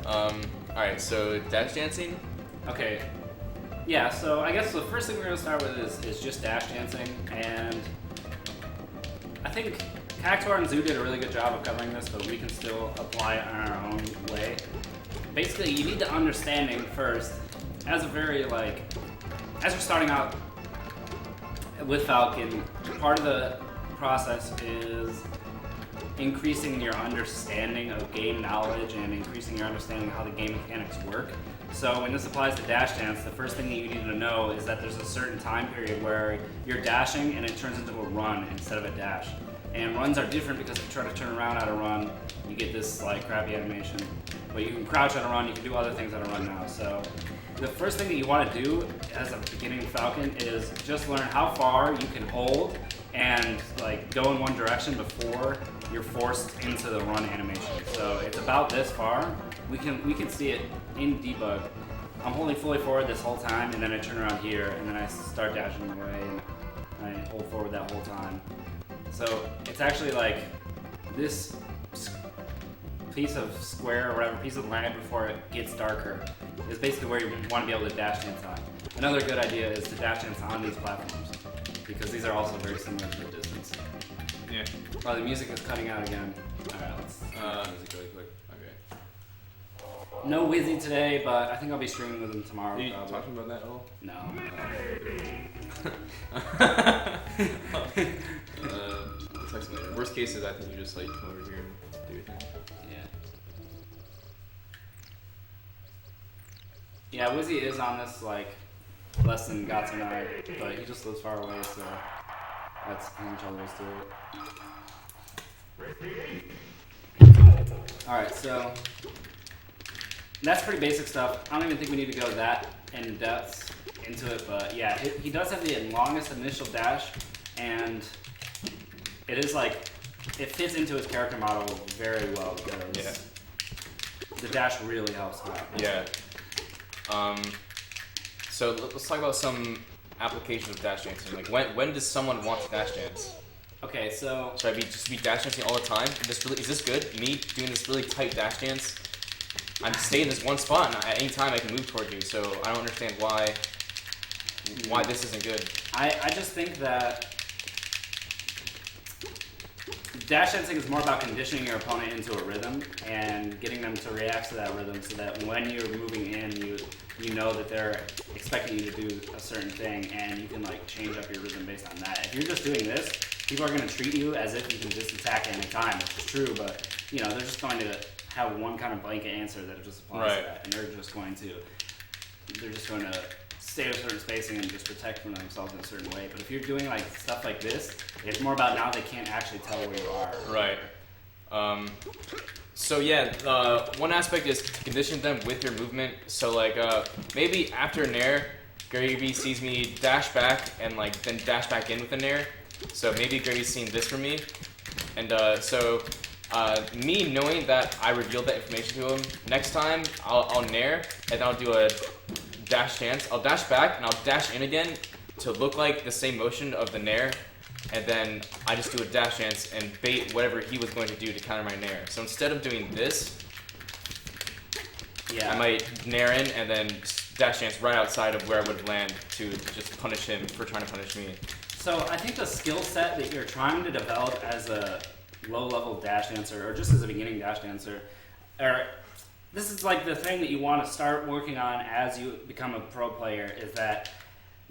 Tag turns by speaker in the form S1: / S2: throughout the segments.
S1: Alright, so dash dancing?
S2: Okay. Yeah, so I guess the first thing we're going to start with is just dash dancing, and I think Cactuar and Zoo did a really good job of covering this, but we can still apply it in our own way. Basically, you need the understanding first, as you're starting out with Falcon, part of the process is increasing your understanding of game knowledge and increasing your understanding of how the game mechanics work. So when this applies to dash dance, the first thing that you need to know is that there's a certain time period where you're dashing and it turns into a run instead of a dash. And runs are different because if you try to turn around at a run, you get this like crappy animation. But you can crouch at a run, you can do other things at a run now. So the first thing that you want to do as a beginning Falcon is just learn how far you can hold and like go in one direction before you're forced into the run animation. So it's about this far. We can see it in debug. I'm holding fully forward this whole time, and then I turn around here, and then I start dashing away, and I hold forward that whole time. So it's actually like this piece of square or whatever, piece of land before it gets darker is basically where you want to be able to dash dance on. Another good idea is to dash dance on these platforms, because these are also very similar to the distance.
S1: Yeah.
S2: Oh, the music is cutting out again. Alright, let's
S1: music really quick. Okay.
S2: No Wizzy today, but I think I'll be streaming with him tomorrow.
S1: Are you
S2: probably.
S1: talking about that at all?
S2: No.
S1: Text me later. Worst case is I think you just like come over here and do your thing.
S2: Yeah, Wizzy is on this like less than Gotts and I, but he just lives far away, so that's how much all there is to it. Alright, so that's pretty basic stuff. I don't even think we need to go that in depth into it, but yeah, he does have the longest initial dash, and it is like, it fits into his character model very well, because the dash really helps him out.
S1: Yeah. So let's talk about some applications of dash dancing. Like when does someone want to dash dance?
S2: Okay, so
S1: Should I just be dash dancing all the time? Is this good? Me doing this really tight dash dance? I'm staying in this one spot, and at any time I can move toward you. So I don't understand why this isn't good.
S2: I just think that dash dancing is more about conditioning your opponent into a rhythm and getting them to react to that rhythm, so that when you're moving in, you know that they're expecting you to do a certain thing, and you can like change up your rhythm based on that. If you're just doing this, people are going to treat you as if you can just attack at any time, which is true, but you know, they're just going to have one kind of blanket answer that just applies to that, and they're just going to stay at a certain spacing and just protect from themselves in a certain way. But if you're doing like stuff like this, it's more about now they can't actually tell where you are.
S1: Right. So yeah, one aspect is to condition them with your movement. So like maybe after Nair, Gravy sees me dash back and like then dash back in with the Nair. So maybe Gravy's seen this from me, and me knowing that I revealed that information to him, next time I'll Nair and I'll do a dash dance. I'll dash back and I'll dash in again to look like the same motion of the Nair, and then I just do a dash dance and bait whatever he was going to do to counter my Nair. So instead of doing this, I might Nair in and then dash dance right outside of where I would land to just punish him for trying to punish me.
S2: So I think the skill set that you're trying to develop as a low-level dash dancer, or just as a beginning dash dancer, this is like the thing that you want to start working on as you become a pro player, is that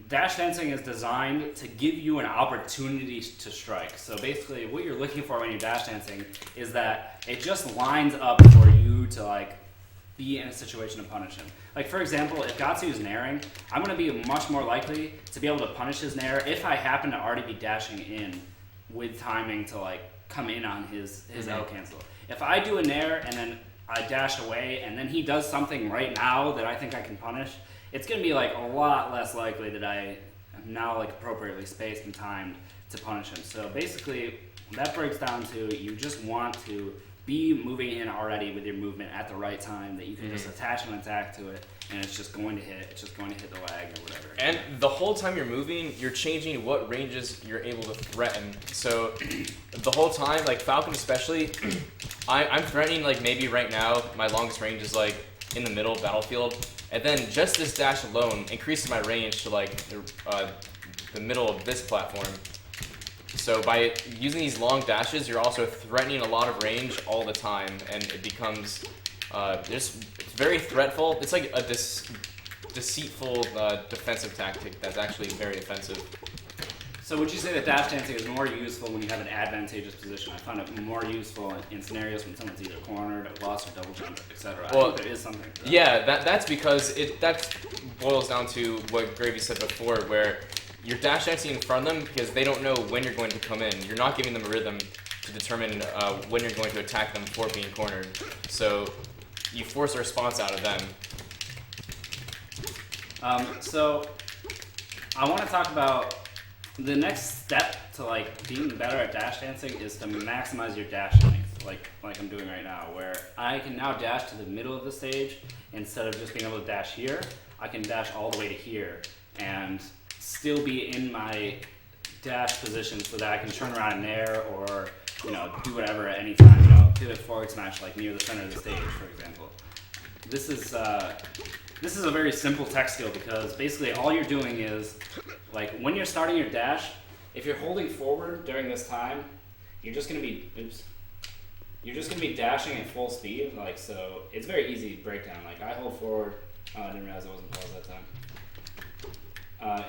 S2: dash dancing is designed to give you an opportunity to strike. So basically what you're looking for when you're dash dancing is that it just lines up for you to like be in a situation to punish him. Like for example, if Gatsu is nairing, I'm going to be much more likely to be able to punish his nair if I happen to already be dashing in with timing to like come in on his L cancel. If I do a nair and then I dash away and then he does something right now that I think I can punish, it's going to be like a lot less likely that I am now like appropriately spaced and timed to punish him. So basically that breaks down to you just want to be moving in already with your movement at the right time, that you can just attach an attack to it and it's just going to hit. It's just going to hit the lag or whatever.
S1: And the whole time you're moving, you're changing what ranges you're able to threaten. So the whole time, like Falcon especially, I'm threatening like maybe right now my longest range is like in the middle of battlefield, and then just this dash alone increases my range to like the middle of this platform. So by using these long dashes, you're also threatening a lot of range all the time, and it becomes it's very threatful. It's like a deceitful defensive tactic that's actually very offensive.
S2: So would you say that dash dancing is more useful when you have an advantageous position? I find it more useful in scenarios when someone's either cornered, lost, or double jumped, etc.
S1: Well,
S2: I think there is something to that.
S1: Yeah, that's because that boils down to what Gravy said before, where you're dash dancing in front of them because they don't know when you're going to come in. You're not giving them a rhythm to determine when you're going to attack them for being cornered. So you force a response out of them.
S2: So I want to talk about the next step to like being better at dash dancing is to maximize your dash length, like I'm doing right now, where I can now dash to the middle of the stage instead of just being able to dash here. I can dash all the way to here and still be in my dash position so that I can turn around in Nair or do whatever at any time. Pivot forward smash like near the center of the stage, for example. This is a very simple tech skill because basically all you're doing is, like when you're starting your dash, if you're holding forward during this time, you're just gonna be dashing at full speed, like so. It's very easy breakdown. Like I hold forward. Oh, I didn't realize I wasn't paused that time.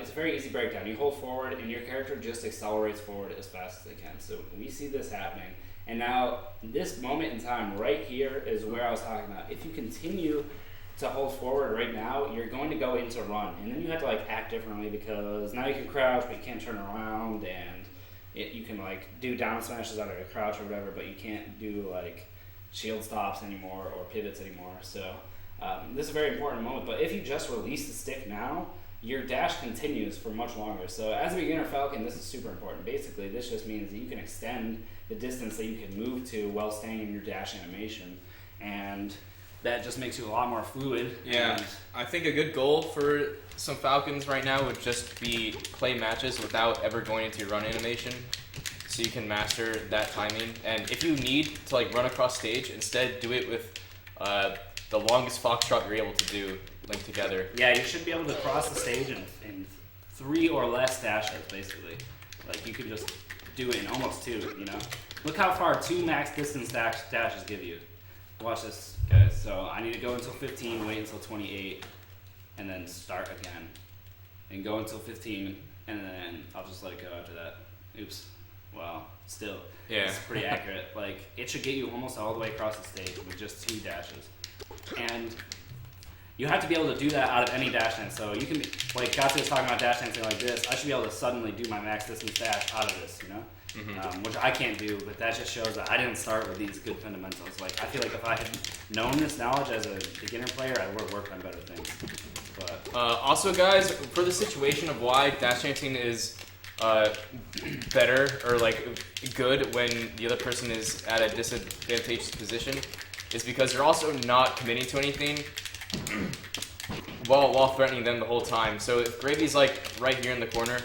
S2: It's a very easy breakdown. You hold forward and your character just accelerates forward as fast as they can. So we see this happening. And now this moment in time right here is where I was talking about. If you continue to hold forward right now, you're going to go into run, and then you have to like act differently because now you can crouch, but you can't turn around, and you can like do down smashes out of your crouch or whatever, but you can't do like shield stops anymore or pivots anymore. So this is a very important moment. But if you just release the stick now, your dash continues for much longer. So as a beginner Falcon, this is super important. Basically, this just means that you can extend the distance that you can move to while staying in your dash animation, and that just makes you a lot more fluid.
S1: Yeah, I think a good goal for some Falcons right now would just be play matches without ever going into run animation, so you can master that timing. And if you need to like run across stage, instead do it with the longest foxtrot you're able to do linked together.
S2: Yeah, you should be able to cross the stage in 3 or less dashes, basically. Like you can just do it in almost 2. Look how far 2 max distance dashes give you. Watch this, guys. So I need to go until 15, wait until 28, and then start again. And go until 15, and then I'll just let it go after that. Oops. Well, still.
S1: Yeah.
S2: It's pretty accurate. Like, it should get you almost all the way across the stage with just 2 dashes. And you have to be able to do that out of any dash dance. So you can, like Gatsu was talking about dash dancing like this, I should be able to suddenly do my max distance dash out of this, which I can't do, but that just shows that I didn't start with these good fundamentals. Like, I feel like if I had known this knowledge as a beginner player, I would have worked on better things. But
S1: also, guys, for the situation of why dash dancing is better or like good when the other person is at a disadvantageous position, is because they're also not committing to anything while threatening them the whole time. So if Gravy's like right here in the corner,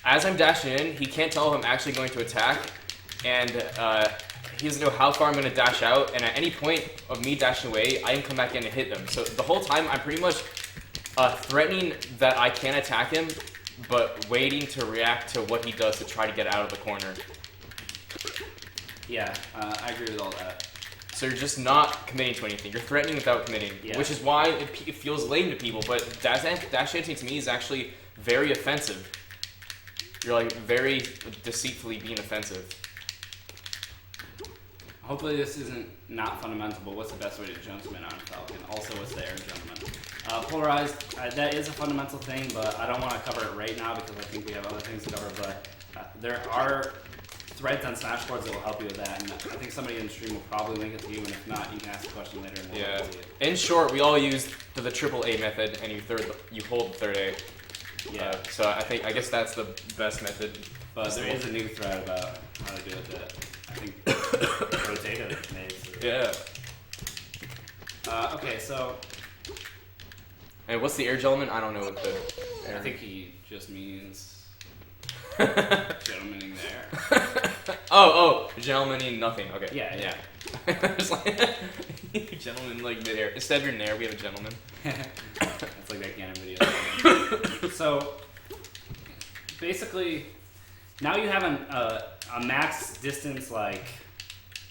S1: as I'm dashing in, he can't tell if I'm actually going to attack, and he doesn't know how far I'm going to dash out, and at any point of me dashing away, I can come back in and hit them. So the whole time, I'm pretty much threatening that I can attack him, but waiting to react to what he does to try to get out of the corner.
S2: yeah, I agree with all that.
S1: So you're just not committing to anything. You're threatening without committing, which is why it feels lame to people, but dash dancing to me is actually very offensive. You're like very deceitfully being offensive.
S2: Hopefully this isn't not fundamental, but what's the best way to jumpman on Falcon? Also, what's the air jumpman? Polarized, that is a fundamental thing, but I don't want to cover it right now because I think we have other things to cover, but there are threads on Smashboards that will help you with that, and I think somebody in the stream will probably link it to you, and if not, you can ask a question later. And
S1: yeah. In short, we all use the triple A method, and you hold the third A.
S2: Yeah.
S1: So I guess that's the best method.
S2: But there is a new thread about how to do it that I think Rotated made. So.
S1: Yeah.
S2: Okay, so.
S1: And what's the air gentleman? I don't know what the.
S2: I think he just means gentleman in there.
S1: Oh, gentleman mean nothing. Okay.
S2: Yeah.
S1: It's like, gentleman like midair. Instead of your nair, we have a gentleman.
S2: It's like that Ganon video. So basically, now you have a max distance like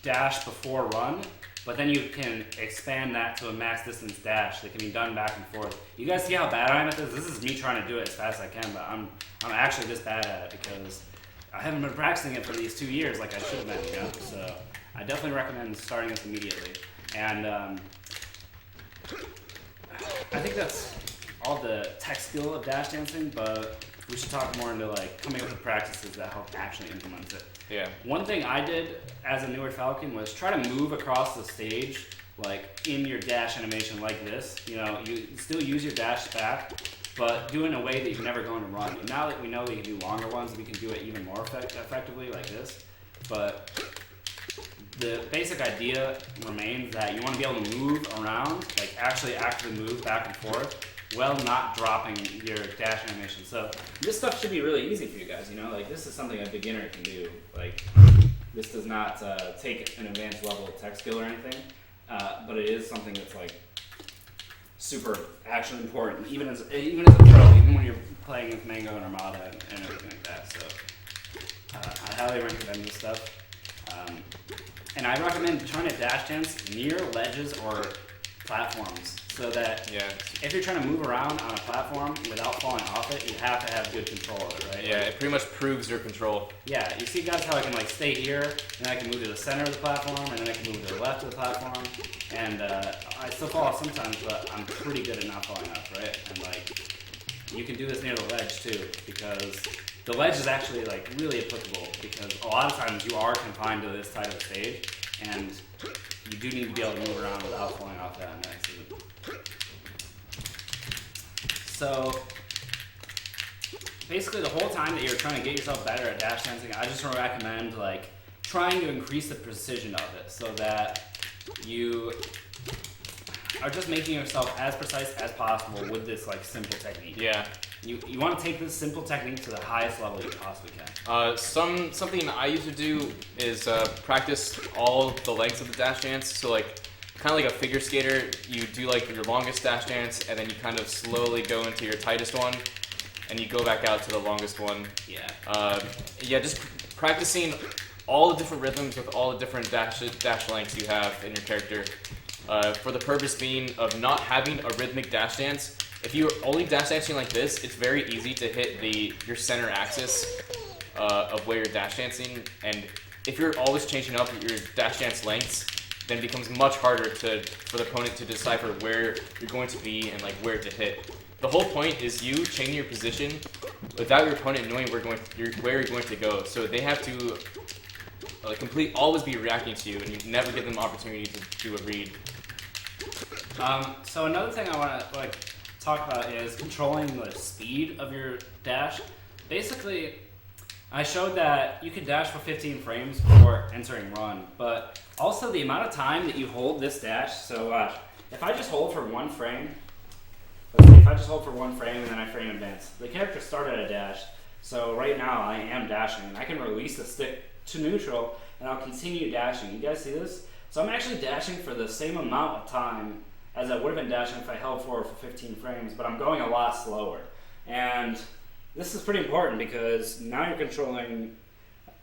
S2: dash before run, but then you can expand that to a max distance dash that can be done back and forth. You guys see how bad I am at this? This is me trying to do it as fast as I can, but I'm actually this bad at it because I haven't been practicing it for these 2 years like I should have been, you know? So I definitely recommend starting this immediately. And I think that's all the tech skill of dash dancing, but we should talk more into like coming up with practices that help actually implement it.
S1: Yeah.
S2: One thing I did as a newer Falcon was try to move across the stage like in your dash animation like this. You know, you still use your dash back, but do it in a way that you're never going to run. And now that we know that you can do longer ones, we can do it even more effectively like this. But the basic idea remains that you want to be able to move around, like actually actively move back and forth, while not dropping your dash animation. So this stuff should be really easy for you guys, you know? Like this is something a beginner can do. Like this does not take an advanced level of tech skill or anything, but it is something that's like super actually important, even as a pro, even when you're playing with Mango and Armada and everything like that. So I highly recommend this stuff. And I recommend trying to dash dance near ledges or platforms so that if you're trying to move around on a platform without falling off it, you have to have good control of it, right?
S1: Yeah, it pretty much proves your control.
S2: Yeah, you see guys how I can like stay here, and then I can move to the center of the platform, and then I can move to the left of the platform, and I still fall off sometimes, but I'm pretty good at not falling off, right? And like, you can do this near the ledge too, because the ledge is actually like really applicable, because a lot of times you are confined to this side of the stage, and you do need to be able to move around without falling off that on accident. So basically the whole time that you're trying to get yourself better at dash dancing, I just recommend like trying to increase the precision of it so that you are just making yourself as precise as possible with this like simple technique.
S1: Yeah.
S2: You want to take this simple technique to the highest level you possibly can.
S1: Something I used to do is practice all the legs of the dash dance. So like, kind of like a figure skater, you do like your longest dash dance, and then you kind of slowly go into your tightest one, and you go back out to the longest one.
S2: Yeah.
S1: Just practicing all the different rhythms with all the different dash lengths you have in your character. For the purpose being of not having a rhythmic dash dance. If you're only dash dancing like this, it's very easy to hit your center axis of where you're dash dancing, and if you're always changing up your dash dance lengths, then it becomes much harder for the opponent to decipher where you're going to be and like where to hit. The whole point is you changing your position without your opponent knowing where you're going to go. So they have to always be reacting to you, and you never give them opportunity to do a read.
S2: So another thing I want to talk about is controlling the speed of your dash. Basically, I showed that you can dash for 15 frames before entering run, but also the amount of time that you hold this dash. So if I just hold for one frame, let's see, if I just hold for one frame and then I frame advance, the character started a dash. So right now I am dashing, and I can release the stick to neutral, and I'll continue dashing. You guys see this? So I'm actually dashing for the same amount of time as I would have been dashing if I held forward for 15 frames, but I'm going a lot slower. And this is pretty important because now you're controlling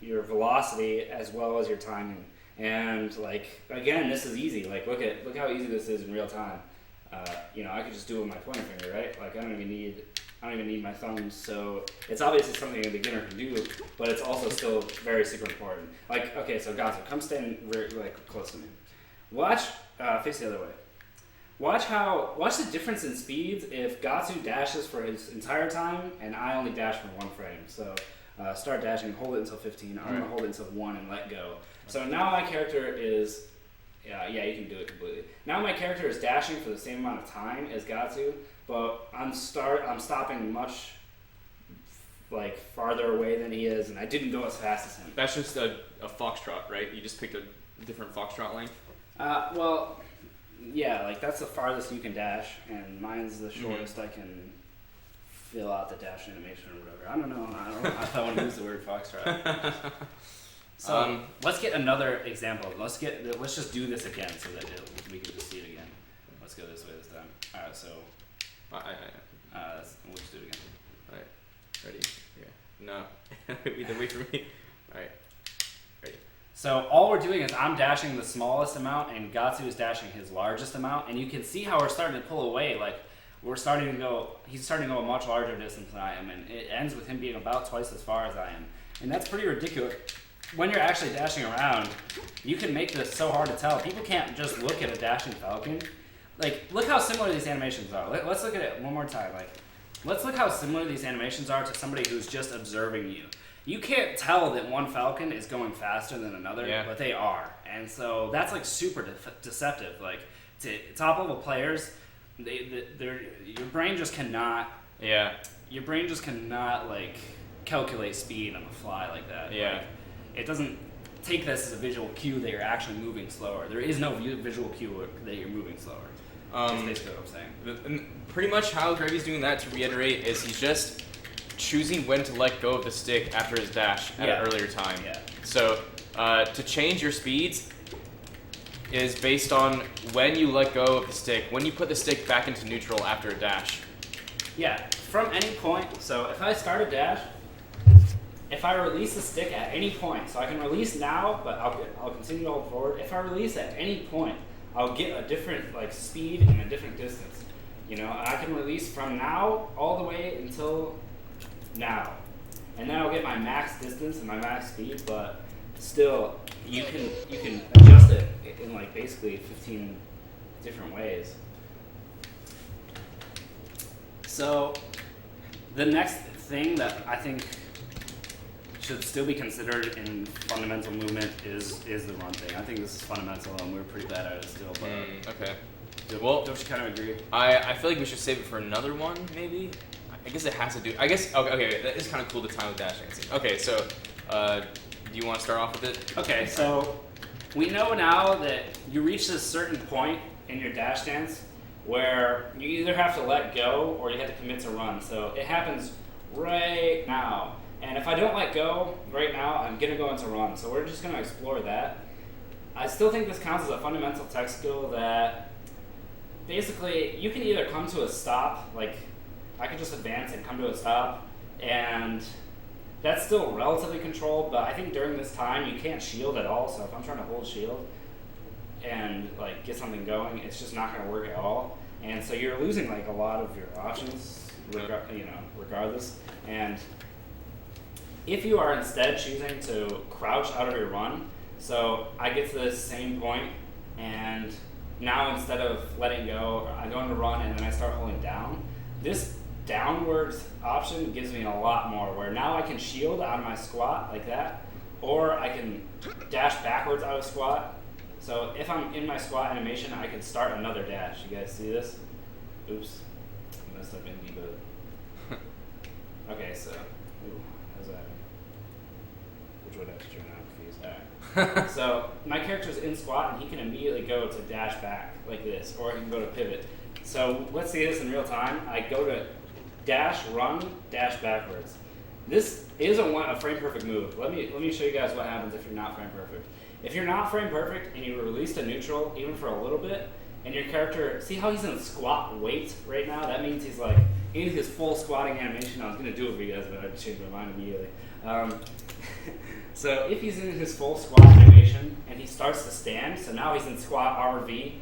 S2: your velocity as well as your timing. And like, again, this is easy. Like, look how easy this is in real time. I could just do it with my pointer finger, right? Like, I don't even need my thumbs. So it's obviously something a beginner can do, but it's also still very super important. Like, okay, so Gatsu, come stand like close to me. Watch, face the other way. Watch the difference in speeds if Gatsu dashes for his entire time and I only dash for one frame. So start dashing, hold it until 15. I'm gonna hold it until 1 and let go. So now my character is, you can do it completely. Now my character is dashing for the same amount of time as Gatsu, but I'm stopping much like farther away than he is, and I didn't go as fast as him.
S1: That's just a foxtrot, right? You just picked a different foxtrot length?
S2: Yeah, like that's the farthest you can dash, and mine's the shortest I can fill out the dash animation or whatever. I don't know if I want to use the word foxtrot. So let's get another example. Let's just do this again so that we can just see it again. Let's go this way this time. All right, so we'll just do it again.
S1: All right, ready? Yeah. No, either way for me. All right, ready.
S2: So all we're doing is I'm dashing the smallest amount, and Gatsu is dashing his largest amount, and you can see how we're starting to pull away. Like he's starting to go a much larger distance than I am, and it ends with him being about twice as far as I am, and that's pretty ridiculous. When you're actually dashing around, you can make this so hard to tell. People can't just look at a dashing falcon. Like, look how similar these animations are. Let's look at it one more time. Like, let's look how similar these animations are to somebody who's just observing you. You can't tell that one falcon is going faster than another, but they are. And so that's like super deceptive. Like, to top level players, your brain just cannot.
S1: Yeah.
S2: Your brain just cannot like calculate speed on the fly like that.
S1: Yeah.
S2: Like, it doesn't take this as a visual cue that you're actually moving slower. There is no visual cue that you're moving slower. That's basically what I'm saying.
S1: Pretty much how Gravy's doing that, to reiterate, is he's just choosing when to let go of the stick after his dash at an earlier time.
S2: Yeah.
S1: So to change your speeds is based on when you let go of the stick, when you put the stick back into neutral after a dash.
S2: Yeah, from any point. So if I start a dash, if I release the stick at any point, so I can release now, but I'll continue to hold forward. If I release at any point, I'll get a different like speed and a different distance. You know, and I can release from now all the way until now, and then I'll get my max distance and my max speed. But still, you can adjust it in like basically 15 different ways. So the next thing that I think should still be considered in fundamental movement is the run thing. I think this is fundamental, and we're pretty bad at it still. But
S1: Okay.
S2: Don't you kind of agree?
S1: I feel like we should save it for another one, maybe. I guess it has to do. I guess okay. That is kind of cool. The time of dash dancing. Okay, so do you want to start off with it?
S2: Okay, so we know now that you reach this certain point in your dash dance where you either have to let go or you have to commit to run. So it happens right now. And if I don't let go right now, I'm going to go into run. So we're just going to explore that. I still think this counts as a fundamental tech skill that basically you can either come to a stop, like I can just advance and come to a stop, and that's still relatively controlled, but I think during this time you can't shield at all. So if I'm trying to hold shield and like get something going, it's just not going to work at all. And so you're losing like a lot of your options, regardless. And if you are instead choosing to crouch out of your run, so I get to this same point, and now instead of letting go, I go into run and then I start holding down. This downwards option gives me a lot more, where now I can shield out of my squat like that, or I can dash backwards out of squat. So if I'm in my squat animation, I can start another dash. You guys see this? Oops, I messed up in debug. Okay, so, how's that? Which would I have to turn on, please? Alright. So my character's in squat and he can immediately go to dash back like this, or he can go to pivot. So let's see this in real time. I go to dash, run, dash backwards. This is a frame perfect move. Let me show you guys what happens if you're not frame perfect. If you're not frame perfect and you release to neutral even for a little bit, and your character, see how he's in squat weight right now? That means he's like in his full squatting animation. I was gonna do it for you guys, but I just changed my mind immediately. So if he's in his full squat animation and he starts to stand, so now he's in squat RV.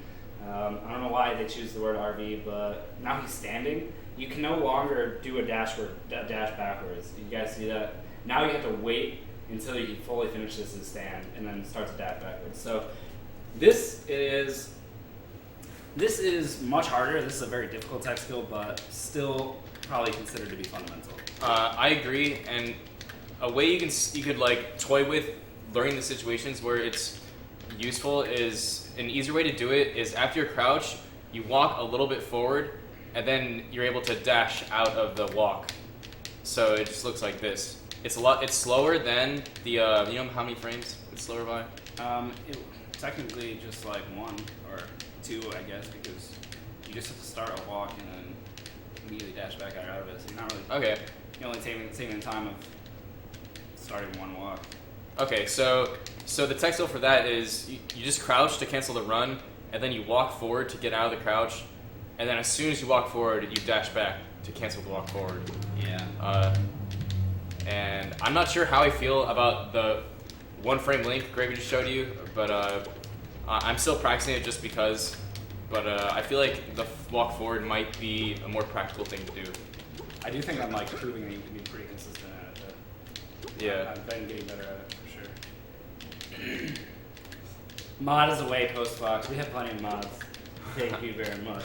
S2: I don't know why they choose the word RV, but now he's standing. You can no longer do a dash backwards. You guys see that? Now you have to wait until he fully finishes his stand and then start to dash backwards. So this is much harder. This is a very difficult tech skill, but still probably considered to be fundamental.
S1: I agree, and a way you could like toy with learning the situations where it's useful is an easier way to do it is after your crouch, you walk a little bit forward, and then you're able to dash out of the walk. So it just looks like this. It's slower than the you know how many frames it's slower by?
S2: Technically just like 1 or 2, I guess, because you just have to start a walk and then immediately dash back out of it. So you're not really
S1: okay.
S2: You're only saving the time of starting one walk.
S1: Okay, so the textile for that is you just crouch to cancel the run, and then you walk forward to get out of the crouch, and then as soon as you walk forward, you dash back to cancel the walk forward.
S2: Yeah.
S1: And I'm not sure how I feel about the one frame link Gravy just showed you, but I'm still practicing it just because. But I feel like the walk forward might be a more practical thing to do.
S2: I do think I'm like proving that you can be pretty consistent at it. Though.
S1: Yeah.
S2: I've been getting better at it for sure. Mod is away post Fox. We have plenty of mods. Thank you very much.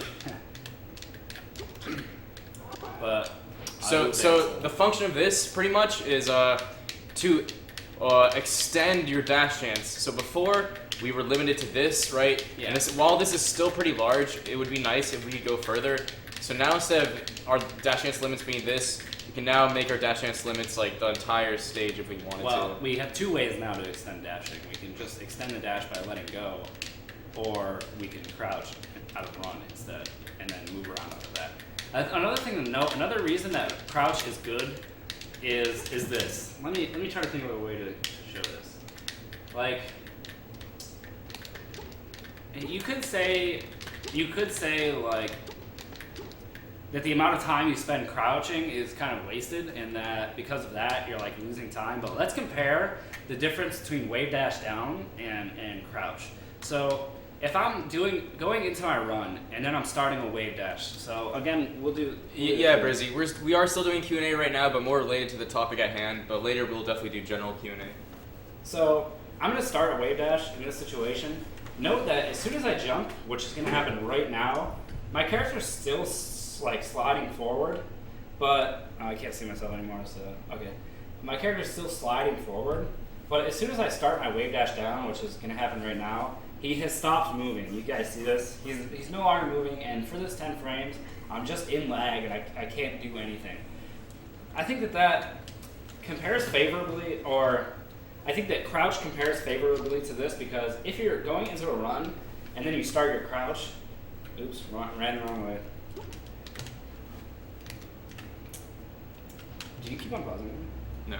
S2: But
S1: so the function of this pretty much is to extend your dash chance. So before we were limited to this, right?
S2: Yeah.
S1: And while this is still pretty large, it would be nice if we could go further. So now instead of our dash chance limits being this, we can now make our dash chance limits like the entire stage if we wanted to.
S2: Well, we have two ways now to extend dashing. We can just extend the dash by letting go, or we can crouch out of run instead, and then move around after that. Another thing to note, another reason that crouch is good is this. Let me try to think of a way to show this. Like, you could say like that the amount of time you spend crouching is kind of wasted, and that because of that you're like losing time. But let's compare the difference between wave dash down and crouch. So if I'm going into my run and then I'm starting a wave dash. So again, we'll do.
S1: Yeah, Brizzy, we are still doing Q&A right now, but more related to the topic at hand. But later we'll definitely do general Q&A.
S2: So I'm going to start a wave dash in this situation. Note that as soon as I jump, which is going to happen right now, my character's still like sliding forward, but I can't see myself anymore. So okay, my character's still sliding forward, but as soon as I start my wave dash down, which is going to happen right now, he has stopped moving. You guys see this? He's no longer moving, and for this 10 frames, I'm just in lag and I can't do anything. I think that compares favorably, or I think that crouch compares favorably to this, because if you're going into a run and then you start your crouch, oops, ran the wrong way. Do you keep on pausing?
S1: No.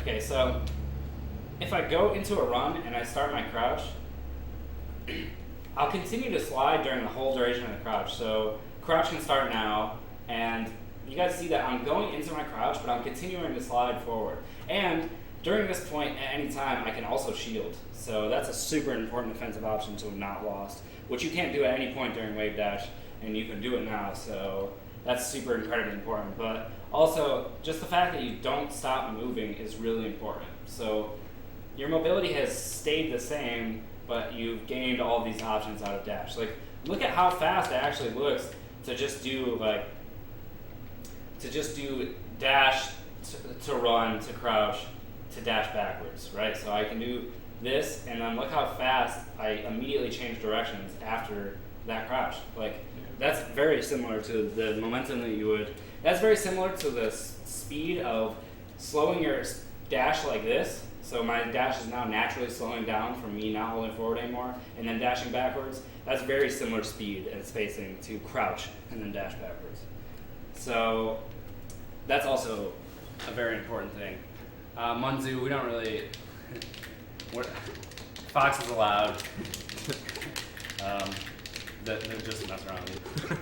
S2: Okay, so if I go into a run and I start my crouch, I'll continue to slide during the whole duration of the crouch. So crouch can start now, and you guys see that I'm going into my crouch, but I'm continuing to slide forward. And during this point, at any time, I can also shield. So that's a super important defensive option to have not lost, which you can't do at any point during wave dash, and you can do it now. So that's super incredibly important. But also, just the fact that you don't stop moving is really important. So your mobility has stayed the same, but you've gained all these options out of dash. Like, look at how fast it actually looks to just do dash to run to crouch to dash backwards, right? So I can do this, and then look how fast I immediately change directions after that crouch. Like, that's very similar to the momentum that you would. That's very similar to the speed of slowing your dash like this. So my dash is now naturally slowing down from me not holding forward anymore and then dashing backwards. That's very similar speed and spacing to crouch and then dash backwards. So that's also a very important thing. Munzu, we don't really. Fox is allowed. They're just mess around with you.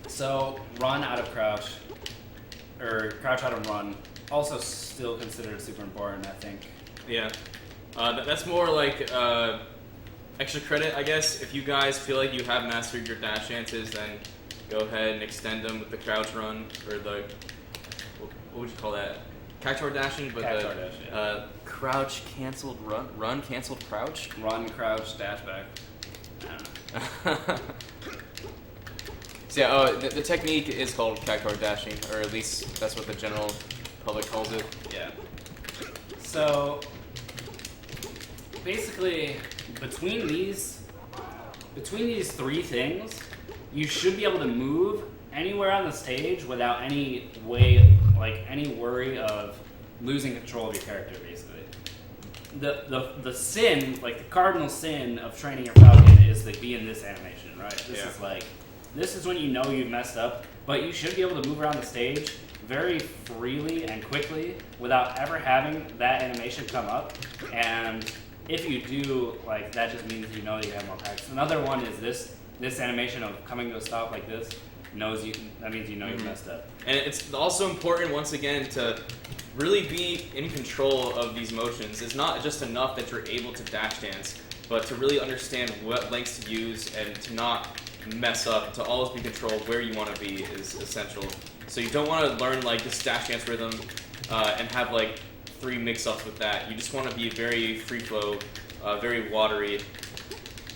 S2: So run out of crouch, or crouch out of run, also still considered super important, I think.
S1: Yeah, that's more like extra credit, I guess. If you guys feel like you have mastered your dash chances, then go ahead and extend them with the crouch run, or the, what would you call that? Cactuar dashing, but
S2: Cactuar dash, yeah.
S1: Crouch canceled run canceled crouch?
S2: Run, crouch, dash back. I don't know.
S1: So yeah, the technique is called Cactuar dashing, or at least that's what the general public calls it.
S2: Yeah. So basically, between these three things, you should be able to move anywhere on the stage without any worry of losing control of your character. Basically, the sin, like the cardinal sin of training your Falcon, is to be in this animation, right? This is like this is when you know you've messed up, but you should be able to move around the stage very freely and quickly without ever having that animation come up. And if you do, like, that just means you know you have more practice. Another one is this animation of coming to a stop like this. That means you know you've messed up.
S1: And it's also important, once again, to really be in control of these motions. It's not just enough that you're able to dash dance, but to really understand what lengths to use and to not mess up, to always be in control of where you want to be is essential. So you don't want to learn like this dash dance rhythm and have like 3 mix-ups with that. You just want to be very free flow, very watery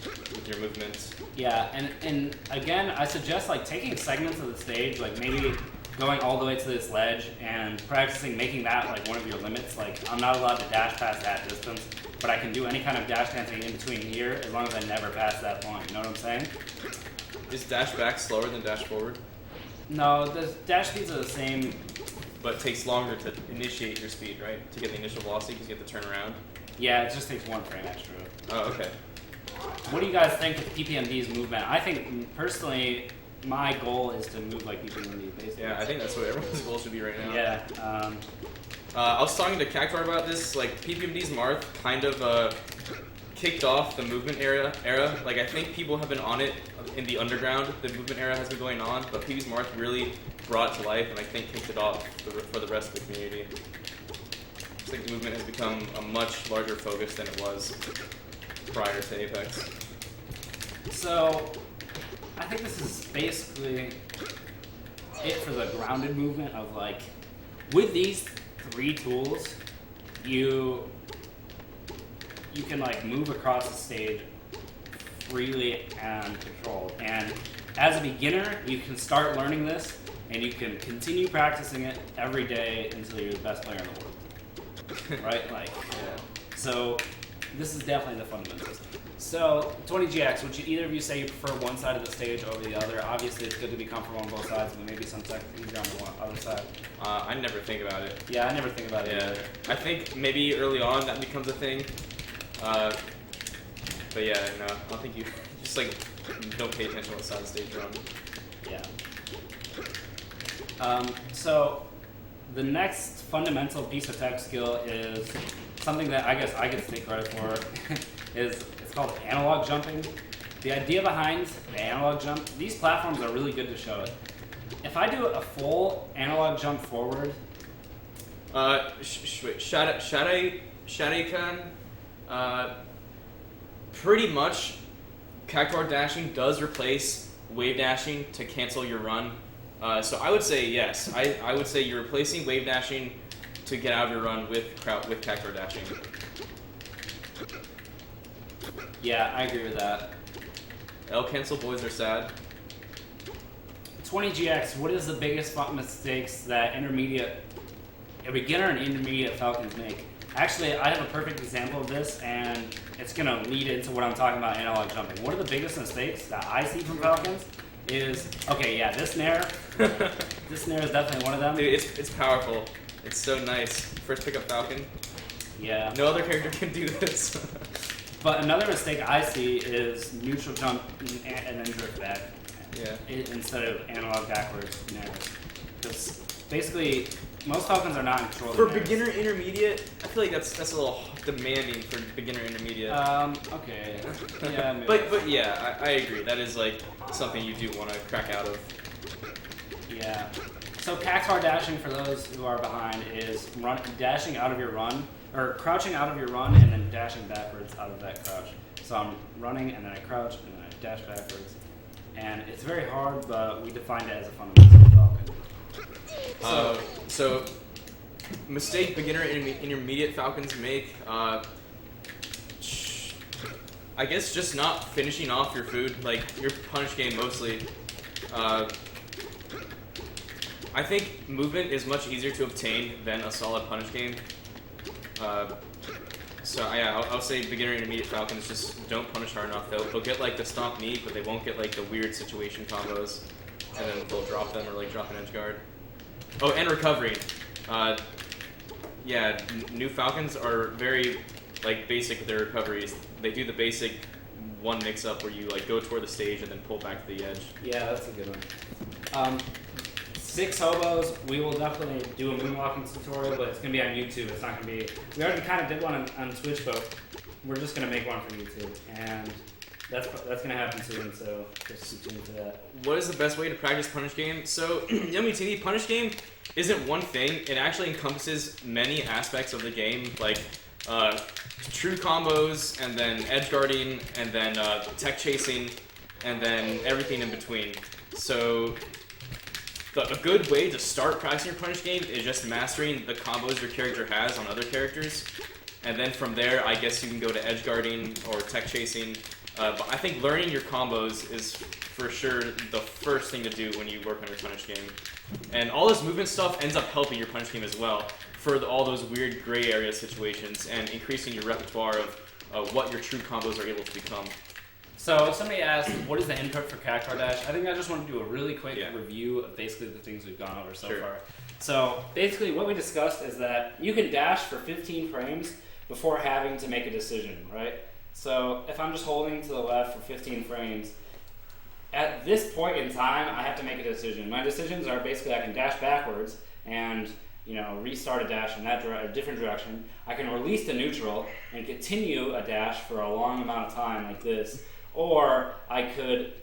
S1: with your movements.
S2: Yeah, and again, I suggest like taking segments of the stage, like maybe going all the way to this ledge and practicing making that like one of your limits. Like, I'm not allowed to dash past that distance, but I can do any kind of dash dancing in between here as long as I never pass that point. You know what I'm saying?
S1: Is dash back slower than dash forward?
S2: No, the dash speeds are the same.
S1: But it takes longer to initiate your speed, right? To get the initial velocity because you have to turn around?
S2: Yeah, it just takes 1 frame extra.
S1: Oh, okay.
S2: What do you guys think of PPMD's movement? I think, personally, my goal is to move like PPMD, basically.
S1: Yeah, I think that's what everyone's goal should be right now.
S2: Yeah.
S1: I was talking to Cactuar about this. Like, PPMD's Marth kind of kicked off the movement era. Like, I think people have been on it in the underground. The movement era has been going on, but PPMD's Marth really brought it to life, and I think kicked it off for the rest of the community. I think the movement has become a much larger focus than it was prior to Apex.
S2: So, I think this is basically it for the grounded movement of like, with these 3 tools, you can like move across the stage freely and controlled. And as a beginner, you can start learning this, and you can continue practicing it every day until you're the best player in the world. Right? Like,
S1: Yeah.
S2: so this is definitely the fundamentals. So, 20GX, would either of you say you prefer one side of the stage over the other? Obviously, it's good to be comfortable on both sides, but maybe sometimes easier on the other side.
S1: I never think about it.
S2: Yeah, I never think about it either.
S1: I think maybe early on that becomes a thing. But yeah, no, I don't think you just like don't pay attention to what side of the stage you're on.
S2: Yeah. So the next fundamental piece of tech skill is something that I guess I get to take credit for. It's called analog jumping. The idea behind the analog jump, these platforms are really good to show it. If I do a full analog jump forward,
S1: Shadaikan, pretty much Cactuar dashing does replace wave dashing to cancel your run. So I would say yes. I would say you're replacing wave dashing to get out of your run with Cactuar dashing.
S2: yeah, I agree with that.
S1: L cancel boys are sad.
S2: 20GX, what is the biggest mistakes that a beginner and intermediate Falcons make? Actually, I have a perfect example of this, and it's going to lead into what I'm talking about, analog jumping. One of the biggest mistakes that I see from Falcons is, okay, yeah, this Nair. This Nair is definitely one of them.
S1: Dude, it's powerful. It's so nice. First pick up Falcon.
S2: Yeah.
S1: No other character can do this.
S2: But another mistake I see is neutral jump and then drift back.
S1: Yeah.
S2: Instead of analog backwards Nairs. Because basically, most Falcons are not in control of
S1: For
S2: the Nairs.
S1: beginner intermediate, I feel like that's a little demanding for beginner intermediate.
S2: Okay. Yeah, maybe.
S1: But yeah, I agree. That is like something you do want to crack out of.
S2: Yeah. So Cactuar dashing, for those who are behind, is dashing out of your run, or crouching out of your run and then dashing backwards out of that crouch. So I'm running and then I crouch and then I dash backwards. And it's very hard, but we defined it as a fundamental Falcon.
S1: So mistake beginner intermediate Falcons make, I guess just not finishing off your food, like your punish game mostly. I think movement is much easier to obtain than a solid punish game. So yeah, I'll say beginner intermediate Falcons just don't punish hard enough. They'll get like the stomp knee, but they won't get like the weird situation combos, and then they'll drop them or like drop an edge guard. Oh, and recovery. Yeah, new Falcons are very like basic with their recoveries. They do the basic one mix-up where you like go toward the stage and then pull back to the edge.
S2: Yeah, that's a good one. 6 hobos, we will definitely do a moonwalking tutorial, but it's going to be on YouTube. It's not going to be... We already kind of did one on Twitch, but we're just going to make one for YouTube. And that's going to happen soon, so just stay tuned to that.
S1: What is the best way to practice Punish Game? So, Yummy TV, Punish Game isn't one thing. It actually encompasses many aspects of the game, like true combos, and then edge guarding, and then tech chasing, and then everything in between. So... a good way to start practicing your Punish Game is just mastering the combos your character has on other characters. And then from there, I guess you can go to edge guarding or tech chasing. But I think learning your combos is for sure the first thing to do when you work on your Punish Game. And all this movement stuff ends up helping your Punish Game as well for all those weird gray area situations and increasing your repertoire of what your true combos are able to become.
S2: So somebody asked, what is the input for Cactuar Dash? I think I just want to do a really quick review of basically the things we've gone over so far. So basically what we discussed is that you can dash for 15 frames before having to make a decision, right? So if I'm just holding to the left for 15 frames, at this point in time, I have to make a decision. My decisions are basically I can dash backwards and restart a dash in a different direction. I can release to neutral and continue a dash for a long amount of time like this. Or I could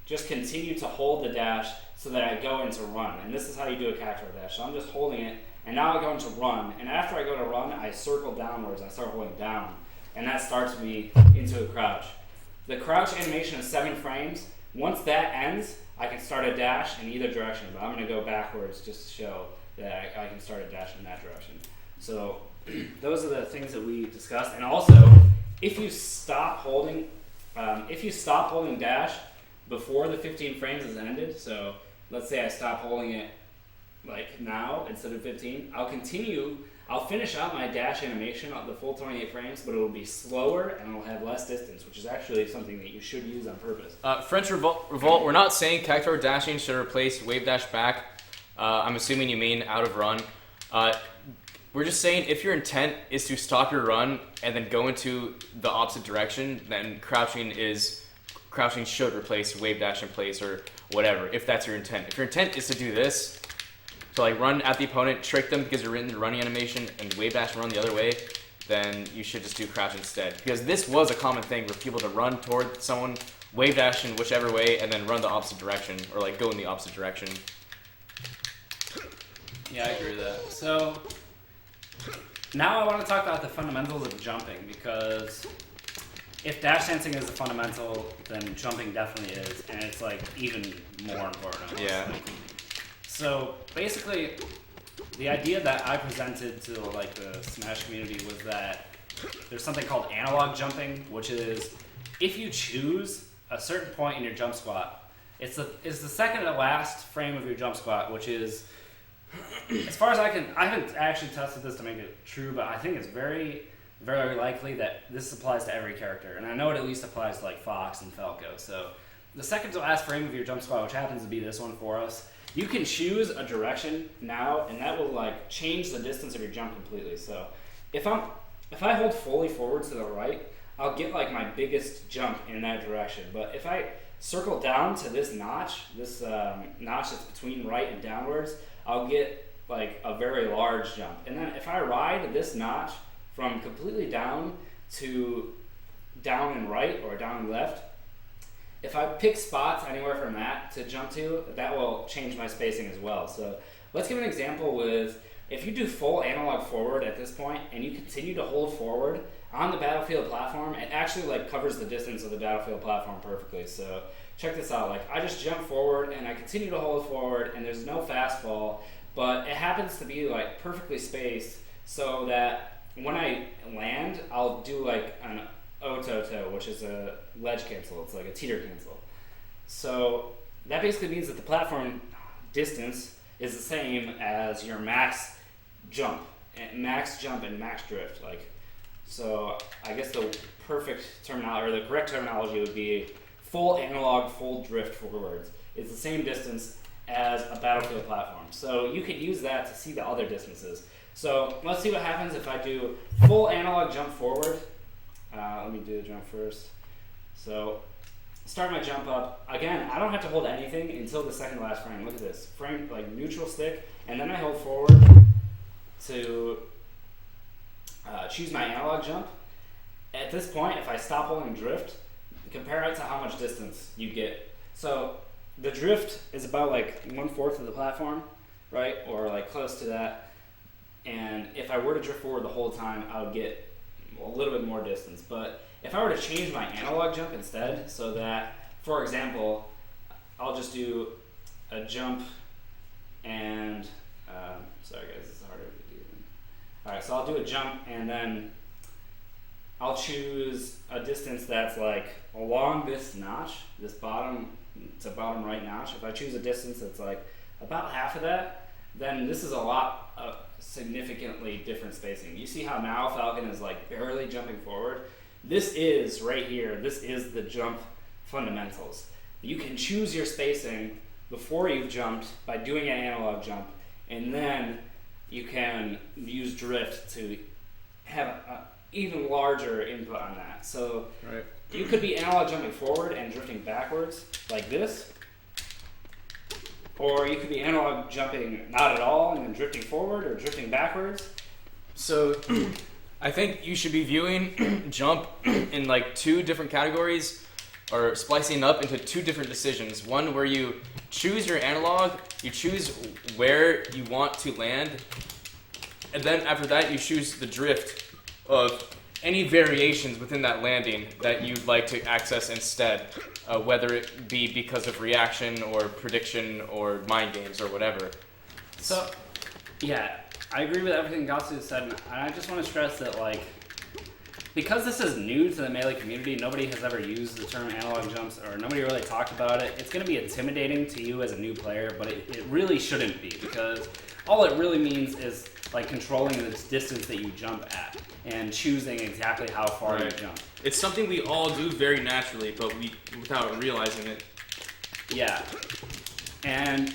S2: just continue to hold the dash so that I go into run. And this is how you do a Cactuar Dash. So I'm just holding it, and now I go into run. And after I go to run, I circle downwards. I start holding down. And that starts me into a crouch. The crouch animation is 7 frames. Once that ends, I can start a dash in either direction. But I'm going to go backwards just to show that I can start a dash in that direction. So those are the things that we discussed. And also, if you stop holding dash before the 15 frames is ended, so let's say I stop holding it like now instead of 15, I'll finish out my dash animation on the full 28 frames, but it'll be slower and it'll have less distance, which is actually something that you should use on purpose.
S1: French Revolt, we're not saying Cactuar dashing should replace wave dash back. I'm assuming you mean out of run. We're just saying if your intent is to stop your run and then go into the opposite direction, then crouching should replace wave dash in place or whatever, if that's your intent. If your intent is to do this, so like run at the opponent, trick them because you're in the running animation, and wave dash and run the other way, then you should just do crouch instead. Because this was a common thing for people to run toward someone, wave dash in whichever way, and then run the opposite direction, or like go in the opposite direction.
S2: Yeah, I agree with that. So now I want to talk about the fundamentals of jumping, because if dash dancing is a fundamental, then jumping definitely is, and it's like even more important. Almost.
S1: Yeah.
S2: So basically, the idea that I presented to like the Smash community was that there's something called analog jumping, which is if you choose a certain point in your jump squat, it's the second to last frame of your jump squat, which is, as far as I haven't actually tested this to make it true, but I think it's very, very likely that this applies to every character. And I know it at least applies to like Fox and Falco. So the second to last frame of your jump squat, which happens to be this one for us, you can choose a direction now, and that will like change the distance of your jump completely. So if I hold fully forward to the right, I'll get like my biggest jump in that direction. But if I circle down to this notch that's between right and downwards, I'll get like a very large jump. And then if I ride this notch from completely down to down and right or down and left, if I pick spots anywhere from that to jump to, that will change my spacing as well. So let's give an example with, if you do full analog forward at this point and you continue to hold forward on the battlefield platform, it actually like covers the distance of the battlefield platform perfectly. So check this out, like I just jump forward and I continue to hold forward and there's no fast fall, but it happens to be like perfectly spaced so that when I land, I'll do like an O-to-to, which is a ledge cancel. It's like a teeter cancel. So that basically means that the platform distance is the same as your max jump and max drift. Like, so I guess the perfect terminology, or the correct terminology would be full analog, full drift forwards. It's the same distance as a battlefield platform. So you could use that to see the other distances. So let's see what happens if I do full analog jump forward. Let me do the jump first. So start my jump up. Again, I don't have to hold anything until the second to last frame. Look at this. Frame, like neutral stick, and then I hold forward to choose my analog jump. At this point, if I stop holding drift, compare it to how much distance you get. So the drift is about like 1/4 of the platform, right? Or like close to that. And if I were to drift forward the whole time, I would get a little bit more distance. But if I were to change my analog jump instead, so that, for example, I'll just do a jump and, sorry guys, this is harder to do. Alright, so I'll do a jump and then I'll choose a distance that's like along this notch, this bottom to bottom right notch. If I choose a distance that's like about half of that, then this is a lot of significantly different spacing. You see how now Falcon is like barely jumping forward? This is right here, this is the jump fundamentals. You can choose your spacing before you've jumped by doing an analog jump, and then you can use drift to have an even larger input on that. So
S1: Right.
S2: you could be analog jumping forward and drifting backwards like this, or you could be analog jumping not at all and then drifting forward or drifting backwards.
S1: So I think you should be viewing jump in like two different categories, or splicing up into two different decisions. One where you choose your analog, you choose where you want to land, and then after that you choose the drift of any variations within that landing that you'd like to access instead, whether it be because of reaction or prediction or mind games or whatever.
S2: So, yeah, I agree with everything Gatsu said, and I just want to stress that, like, because this is new to the Melee community, nobody has ever used the term analog jumps, or nobody really talked about it. It's going to be intimidating to you as a new player, but it really shouldn't be, because all it really means is like controlling the distance that you jump at and choosing exactly how far you jump.
S3: It's something we all do very naturally, but without realizing it.
S2: Yeah. And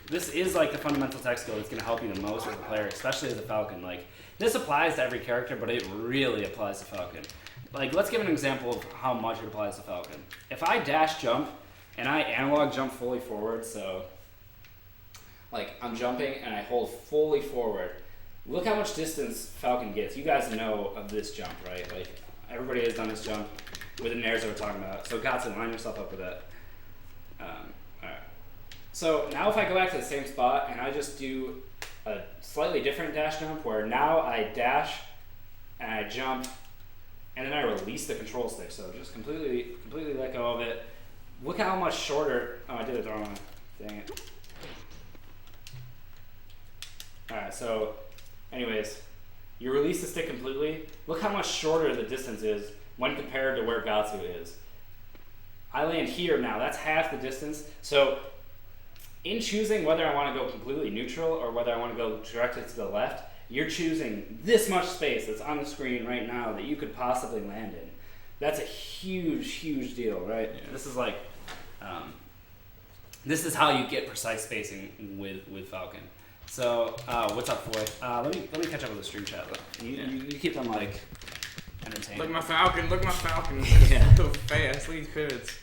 S2: this is like the fundamental tech skill that's going to help you the most as a player, especially as a Falcon. Like, this applies to every character, but it really applies to Falcon. Like, let's give an example of how much it applies to Falcon. If I dash jump and I analog jump fully forward, so like I'm jumping and I hold fully forward, look how much distance Falcon gets. You guys know of this jump, right? Like, everybody has done this jump with the Nairs that we're talking about. So Gatsu, line yourself up with that. Alright. So now if I go back to the same spot and I just do a slightly different dash jump, where now I dash and I jump and then I release the control stick. So just completely let go of it. Look how much shorter. Oh, I did it the wrong way. Dang it. Alright, so anyways, you release the stick completely. Look how much shorter the distance is when compared to where Gatsu is. I land here now, that's half the distance. So in choosing whether I want to go completely neutral or whether I want to go directly to the left, you're choosing this much space that's on the screen right now that you could possibly land in. That's a huge deal, right? Yeah. This is like, this is how you get precise spacing with Falcon. So, what's up, Foy? Let me catch up with the stream chat. You keep them like entertained.
S3: Look at my Falcon,
S2: Yeah.
S3: So fast, these pivots.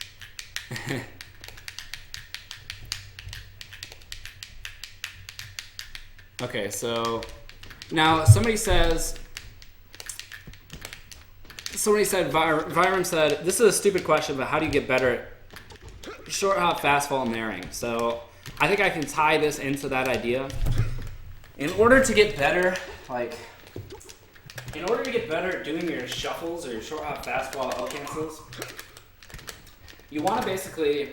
S2: Okay, so now somebody said, Vyram said, this is a stupid question, but how do you get better at short hop, fast fall, and nairing? So I think I can tie this into that idea. In order to get better at doing your shuffles or your short hop, fast fall, L cancels, you want to basically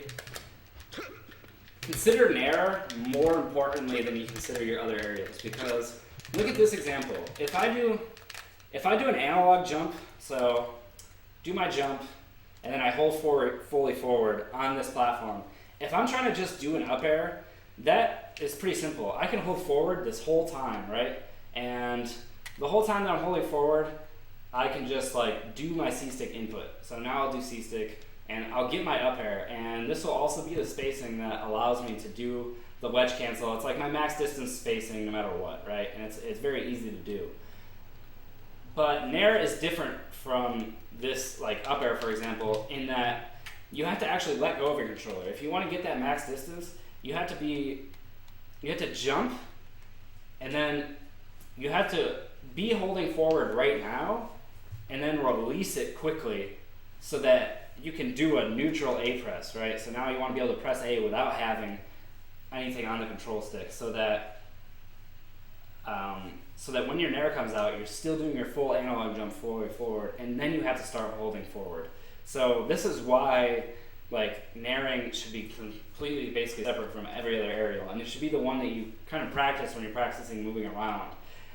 S2: consider Nair more importantly than you consider your other areas, because look at this example. If I do an analog jump, so do my jump and then I hold forward fully forward on this platform. If I'm trying to just do an up air, that is pretty simple. I can hold forward this whole time, right? And the whole time that I'm holding forward, I can just like do my C-stick input. So now I'll do C-stick and I'll get my up air, and this will also be the spacing that allows me to do the wedge cancel. It's like my max distance spacing no matter what, right? And it's very easy to do. But Nair is different from this, like up air, for example, in that you have to actually let go of your controller. If you want to get that max distance, you have to jump, and then you have to be holding forward right now, and then release it quickly, so that you can do a neutral A press, right? So now you want to be able to press A without having anything on the control stick, so that when your Nair comes out, you're still doing your full analog jump forward, and then you have to start holding forward. So this is why, like, Nairing should be completely basically separate from every other aerial, and it should be the one that you kind of practice when you're practicing moving around.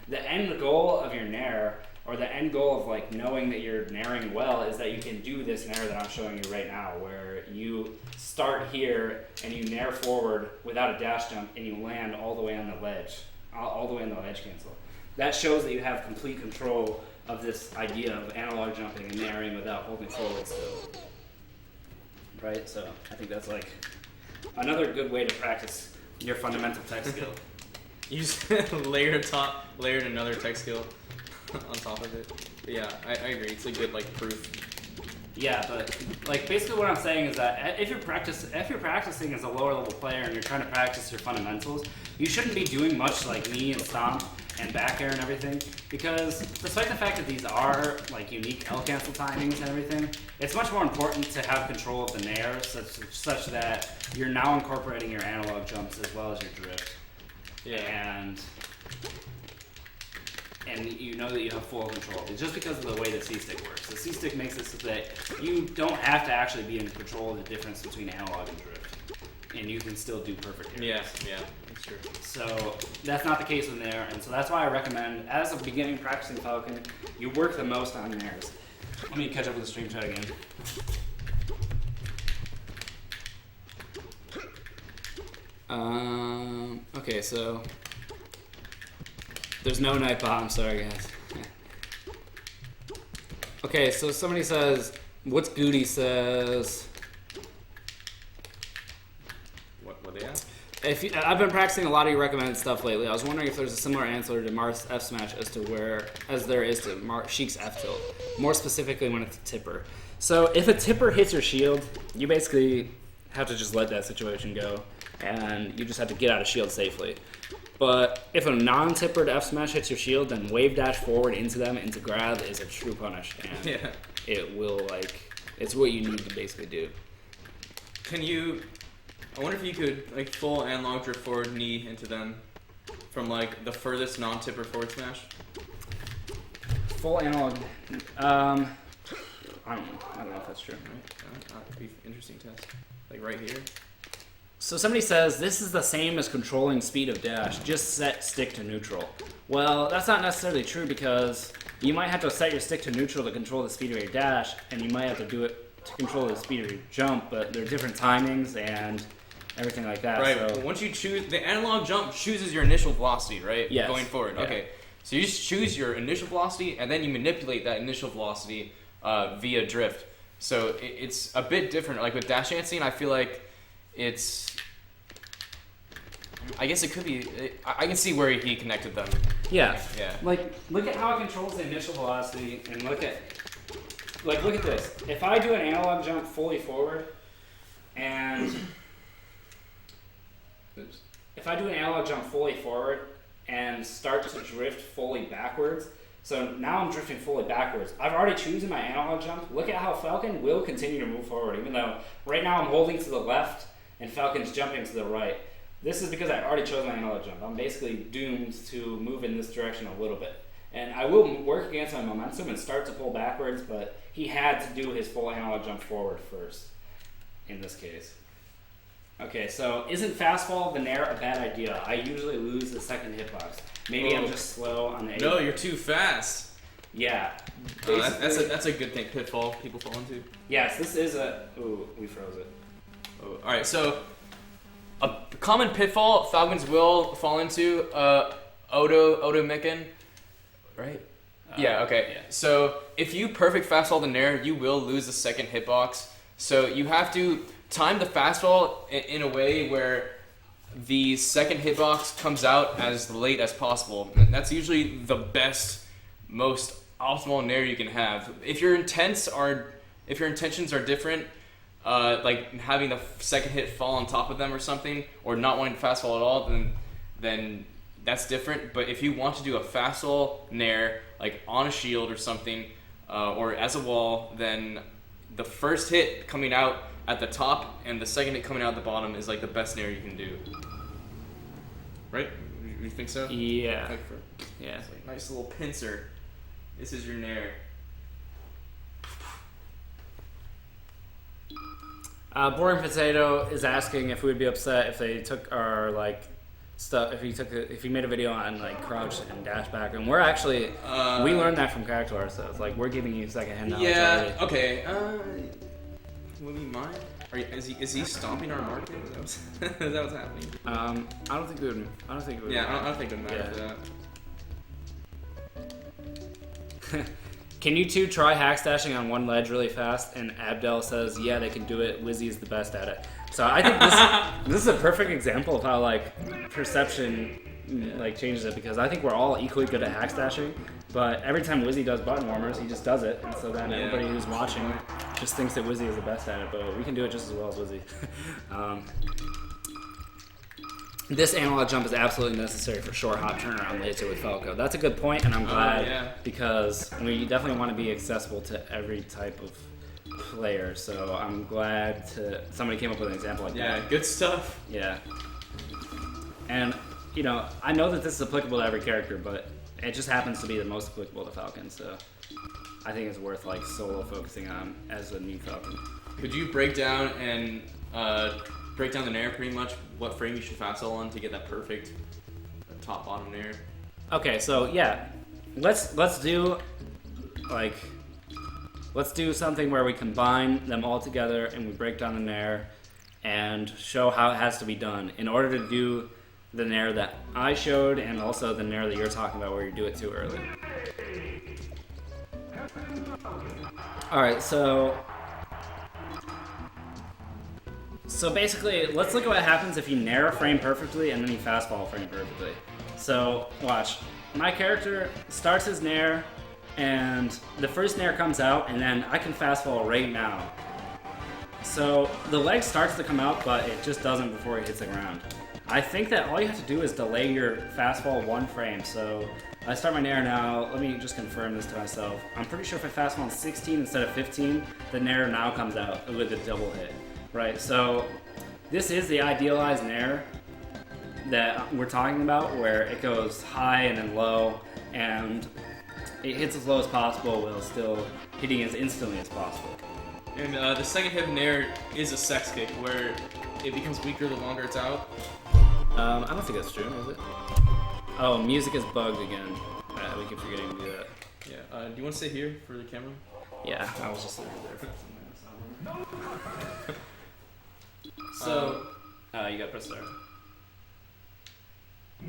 S2: The end goal of your Nair, or the end goal of like knowing that you're Nairing well, is that you can do this Nair that I'm showing you right now, where you start here and you Nair forward without a dash jump, and you land all the way on the ledge, all the way on the ledge cancel. That shows that you have complete control of this idea of analog jumping and Nairing without holding forward still. Right? So I think that's like another good way to practice your fundamental tech skill.
S3: You just layered another tech skill on top of it. But yeah, I agree. It's a good like proof.
S2: Yeah, but like basically what I'm saying is that if you're practicing as a lower level player and you're trying to practice your fundamentals, you shouldn't be doing much like knee and stomp and back air and everything, because despite the fact that these are like unique L cancel timings and everything, it's much more important to have control of the Nair such that you're now incorporating your analog jumps as well as your drift.
S3: Yeah.
S2: And you know that you have full control. It's just because of the way the C-Stick works. The C-Stick makes it so that you don't have to actually be in control of the difference between analog and drift. And you can still do perfect areas.
S3: Yeah, that's true.
S2: So that's not the case with Nair, and so that's why I recommend, as a beginning practicing Falcon, you work the most on Nairs. Let me catch up with the stream chat again. Okay, so there's no night bomb, sorry guys. Okay, so somebody says, what's Goody says?
S3: What they ask?
S2: I've been practicing a lot of your recommended stuff lately. I was wondering if there's a similar answer to Marth's F smash as there is to Sheik's F tilt, more specifically when it's a tipper. So if a tipper hits your shield, you basically have to just let that situation go, and you just have to get out of shield safely. But if a non-tippered F smash hits your shield, then wave dash forward into them into grab is a true punish, and it will it's what you need to basically do.
S3: I wonder if you could like full analog drift forward knee into them from like the furthest non-tipper forward smash.
S2: Full analog. I don't know if that's true.
S3: That could be an interesting test. Like right here.
S2: So somebody says, this is the same as controlling speed of dash, just set stick to neutral. Well, that's not necessarily true, because you might have to set your stick to neutral to control the speed of your dash, and you might have to do it to control the speed of your jump, but there are different timings and everything like that.
S3: Right,
S2: so.
S3: well, once you choose, the analog jump chooses your initial velocity, right?
S2: Yes.
S3: Going forward,
S2: Yeah.
S3: Okay. So you just choose your initial velocity, and then you manipulate that initial velocity via drift. So it's a bit different. Like with dash dancing, I feel like I guess it could be. I can see where he connected them.
S2: Yeah.
S3: Yeah.
S2: Like, look at how it controls the initial velocity, and look at this. If I do an analog jump fully forward, and start to drift fully backwards, so now I'm drifting fully backwards. I've already chosen my analog jump. Look at how Falcon will continue to move forward, even though right now I'm holding to the left and Falcon's jumping to the right. This is because I already chose my analog jump. I'm basically doomed to move in this direction a little bit. And I will work against my momentum and start to pull backwards, but he had to do his full analog jump forward first, in this case. Okay, so isn't fastball the Nair a bad idea? I usually lose the second hitbox. Maybe I'm just slow on the A.
S3: No, you're too fast.
S2: Yeah.
S3: That's a good thing. Pitfall people fall into.
S2: Yes, this is a... Ooh, we froze it.
S3: Oh, all right, so a common pitfall Falcons will fall into, Odo Mikan, right? Yeah, okay.
S2: Yeah.
S3: So if you perfect fastball the Nair, you will lose the second hitbox. So you have to time the fastball in a way where the second hitbox comes out as late as possible. That's usually the best, most
S1: optimal Nair you can have. If your intentions are different, like having the second hit fall on top of them or something, or not wanting to fast fall at all, then that's different. But if you want to do a fast fall Nair, like on a shield or something, or as a wall, then the first hit coming out at the top and the second hit coming out at the bottom is like the best Nair you can do. Right? You think so?
S2: Yeah.
S1: Like
S2: Yeah.
S1: it's like nice little pincer. This is your Nair.
S2: Boring Potato is asking if we would be upset if they took our like stuff. If he made a video on like crouch and dash back, and we're actually we learned that from Cactuar, so it's like we're giving you secondhand knowledge.
S1: Yeah.
S2: Already.
S1: Okay. Would we mind? Is he stomping our market? Is that what's happening?
S2: I don't think we would. I don't think it would.
S1: Yeah, I don't think it would matter for that.
S2: Can you two try hack stashing on one ledge really fast? And Abdel says, yeah, they can do it. Wizzy is the best at it. So I think this is a perfect example of how like perception like changes it, because I think we're all equally good at hack stashing, but every time Wizzy does button warmers, he just does it, and so then everybody who's watching just thinks that Wizzy is the best at it, but we can do it just as well as Wizzy. This analog jump is absolutely necessary for short hop turnaround laser with Falco. That's a good point, and I'm glad because we definitely want to be accessible to every type of player. So I'm glad somebody came up with an example like that.
S1: Yeah, good stuff.
S2: Yeah. And, you know, I know that this is applicable to every character, but it just happens to be the most applicable to Falcon, so I think it's worth, like, solo focusing on as a new Falcon.
S1: Could you break down the Nair pretty much, what frame you should fast roll on to get that perfect top-bottom Nair?
S2: Okay, so, yeah. Let's do, like... Let's do something where we combine them all together and we break down the Nair and show how it has to be done in order to do the Nair that I showed and also the Nair that you're talking about where you do it too early. Alright, so basically, let's look at what happens if you Nair a frame perfectly and then you fastball a frame perfectly. So, watch. My character starts his Nair, and the first Nair comes out, and then I can fastball right now. So the leg starts to come out, but it just doesn't before it hits the ground. I think that all you have to do is delay your fastball one frame. So I start my Nair now. Let me just confirm this to myself. I'm pretty sure if I fastball on 16 instead of 15, the Nair now comes out with a double hit. Right, so this is the idealized Nair that we're talking about, where it goes high and then low, and it hits as low as possible while still hitting as instantly as possible.
S1: And the second hit of Nair is a sex kick, where it becomes weaker the longer it's out.
S2: I don't think that's true, is it? Oh, music is bugged again. We keep forgetting to do that.
S1: Yeah. Do you want to sit here for the camera?
S2: Yeah, I was just over there.
S1: So,
S2: you got press start.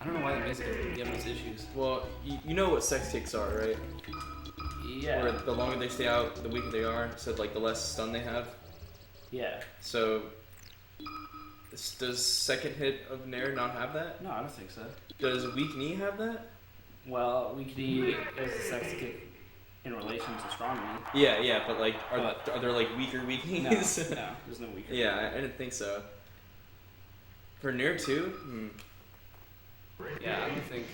S2: I don't know why the music is giving us issues.
S1: well, you know what sex kicks are, right?
S2: Yeah.
S1: Where the longer they stay out, the weaker they are, so like the less stun they have.
S2: Yeah.
S1: So, does second hit of Nair not have that?
S2: No, I don't think so.
S1: Does weak knee have that?
S2: Well, weak knee is a sex kick in relation to strong knee.
S1: Yeah, but like, are there like weaker weak knees?
S2: No, there's no weaker.
S1: Yeah, I didn't think so. For Nair 2?
S2: Yeah, I don't think.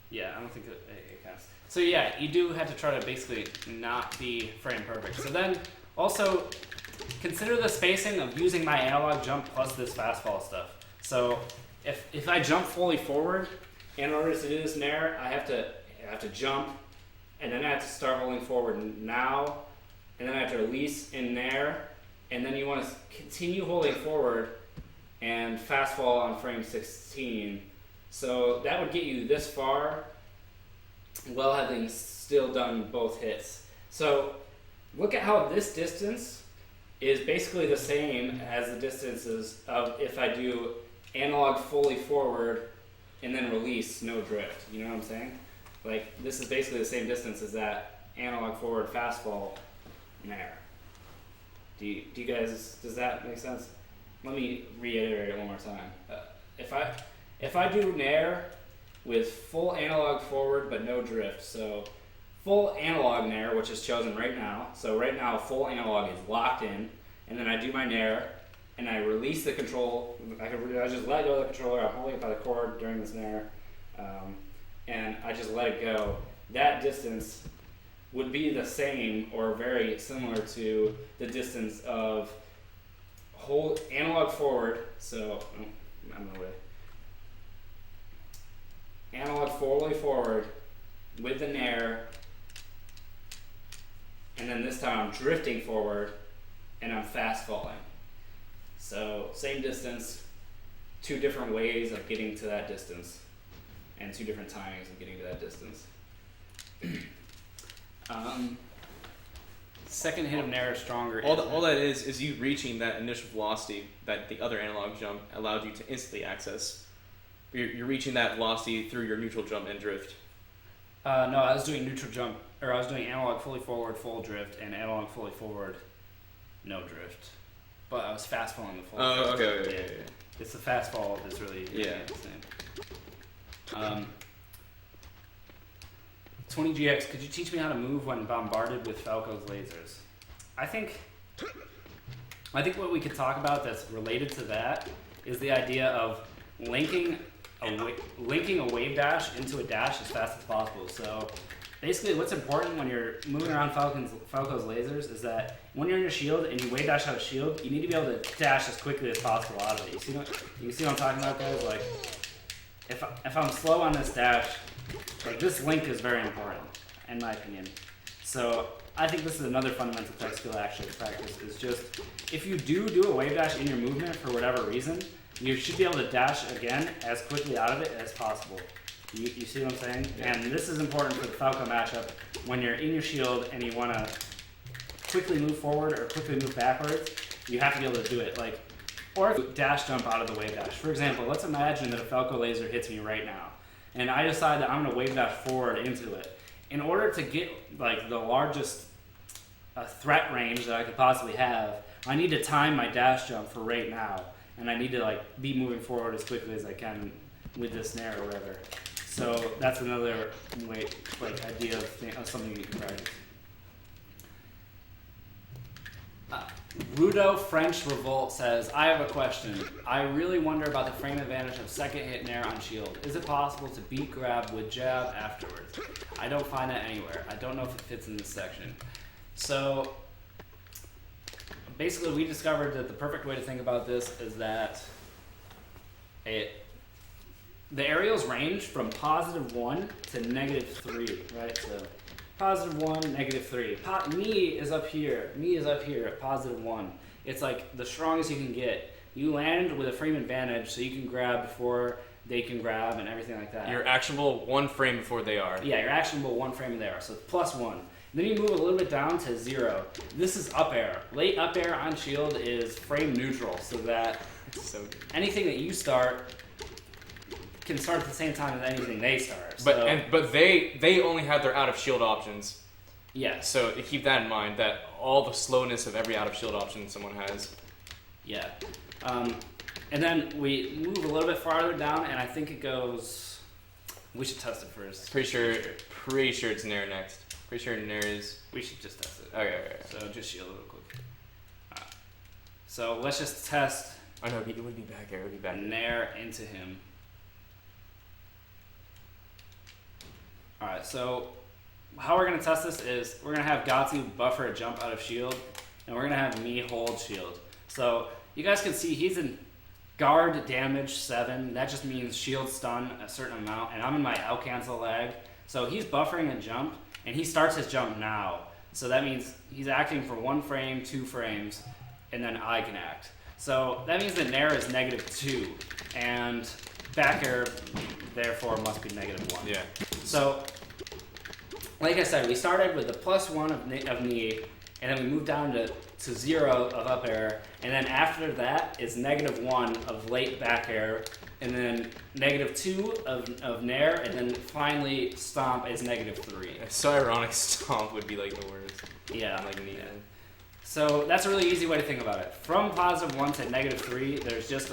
S2: Yeah, I don't think it counts. So yeah, you do have to try to basically not be frame perfect. So then also consider the spacing of using my analog jump plus this fastball stuff. So if I jump fully forward, in order to do this Nair, I have to jump, and then I have to start rolling forward now, and then I have to release in Nair, and then you want to continue holding forward and fastball on frame 16. So that would get you this far while having still done both hits. So look at how this distance is basically the same as the distances of if I do analog fully forward and then release, no drift. You know what I'm saying? Like, this is basically the same distance as that analog forward fastball Nair. Do you guys, does that make sense? Let me reiterate it one more time. If I do Nair with full analog forward but no drift. So full analog Nair, which is chosen right now. So right now full analog is locked in, and then I do my Nair, and I release the control. I just let go of the controller. I'm holding it by the cord during this Nair, and I just let it go. That distance would be the same or very similar to the distance of hold analog forward. So I'm gonna wait. Analog fully forward with the Nair, and then this time I'm drifting forward and I'm fast falling. So same distance, two different ways of getting to that distance, and two different timings of getting to that distance. Second hit of Nair is stronger.
S3: All that is you reaching that initial velocity that the other analog jump allowed you to instantly access. You're reaching that velocity through your neutral jump and drift.
S2: No, I was doing neutral jump, or I was doing analog fully forward, full drift, and analog fully forward, no drift. But I was fast falling the full.
S3: Oh,
S2: drift.
S3: okay. Yeah.
S2: It's the fast fall that's really
S3: Yeah.
S2: the same. 20GX, could you teach me how to move when bombarded with Falco's lasers? I think what we could talk about that's related to that is the idea of linking a wave dash into a dash as fast as possible. So basically what's important when you're moving around Falco's lasers is that when you're in your shield and you wave dash out of shield, you need to be able to dash as quickly as possible out of it. You see what I'm talking about, guys? Like if I'm slow on this dash, like this link is very important, in my opinion. So I think this is another fundamental tech skill actually to practice, is just if you do a wave dash in your movement for whatever reason, you should be able to dash again as quickly out of it as possible. You see what I'm saying? Yeah. And this is important for the Falco matchup when you're in your shield and you want to quickly move forward or quickly move backwards. You have to be able to do it. Or dash jump out of the wave dash. For example, let's imagine that a Falco laser hits me right now, and I decide that I'm going to wave dash forward into it. In order to get the largest threat range that I could possibly have, I need to time my dash jump for right now, and I need to be moving forward as quickly as I can with this Nair or whatever. So that's another way, idea of something you can practice. Rudo French Revolt says, I have a question. I really wonder about the frame advantage of second hit Nair on shield. Is it possible to beat grab with jab afterwards? I don't find that anywhere. I don't know if it fits in this section. So basically we discovered that the perfect way to think about this is that the aerials range from +1 to -3, right? So +1, -3. Me is up here. Me is up here at +1. It's the strongest you can get. You land with a frame advantage, so you can grab before they can grab and everything like that.
S3: You're actionable one frame before they are.
S2: Yeah, you're actionable one frame there, so +1. Then you move a little bit down to 0. This is up air. Late up air on shield is frame neutral, so that anything that you start can start at the same time as anything they start.
S3: But they only have their out of shield options.
S2: Yeah.
S3: So keep that in mind, that all the slowness of every out of shield option someone has.
S2: Yeah. And then we move a little bit farther down, and I think it goes. We should test it first.
S3: Pretty sure it's Nair next. Pretty sure Nair is.
S2: We should just test it.
S3: Okay.
S2: So just shield real quick. So let's just test.
S3: Oh no, it would be back here. It would be back.
S2: Nair into him. Alright, so how we're going to test this is we're going to have Gatsu buffer a jump out of shield, and we're going to have me hold shield. So you guys can see he's in guard damage 7. That just means shield stun a certain amount, and I'm in my out cancel lag. So he's buffering a jump, and he starts his jump now. So that means he's acting for 1 frame, 2 frames, and then I can act. So that means that Nair is -2, and back air therefore must be -1.
S3: Yeah.
S2: So, like I said, we started with the +1 of knee, and then we moved down to 0 of up air, and then after that is -1 of late back air, and then -2 of Nair, and then finally stomp is -3.
S3: It's so ironic. Stomp would be the worst.
S2: Yeah.
S3: Knee.
S2: Yeah. So that's a really easy way to think about it. From +1 to -3, there's just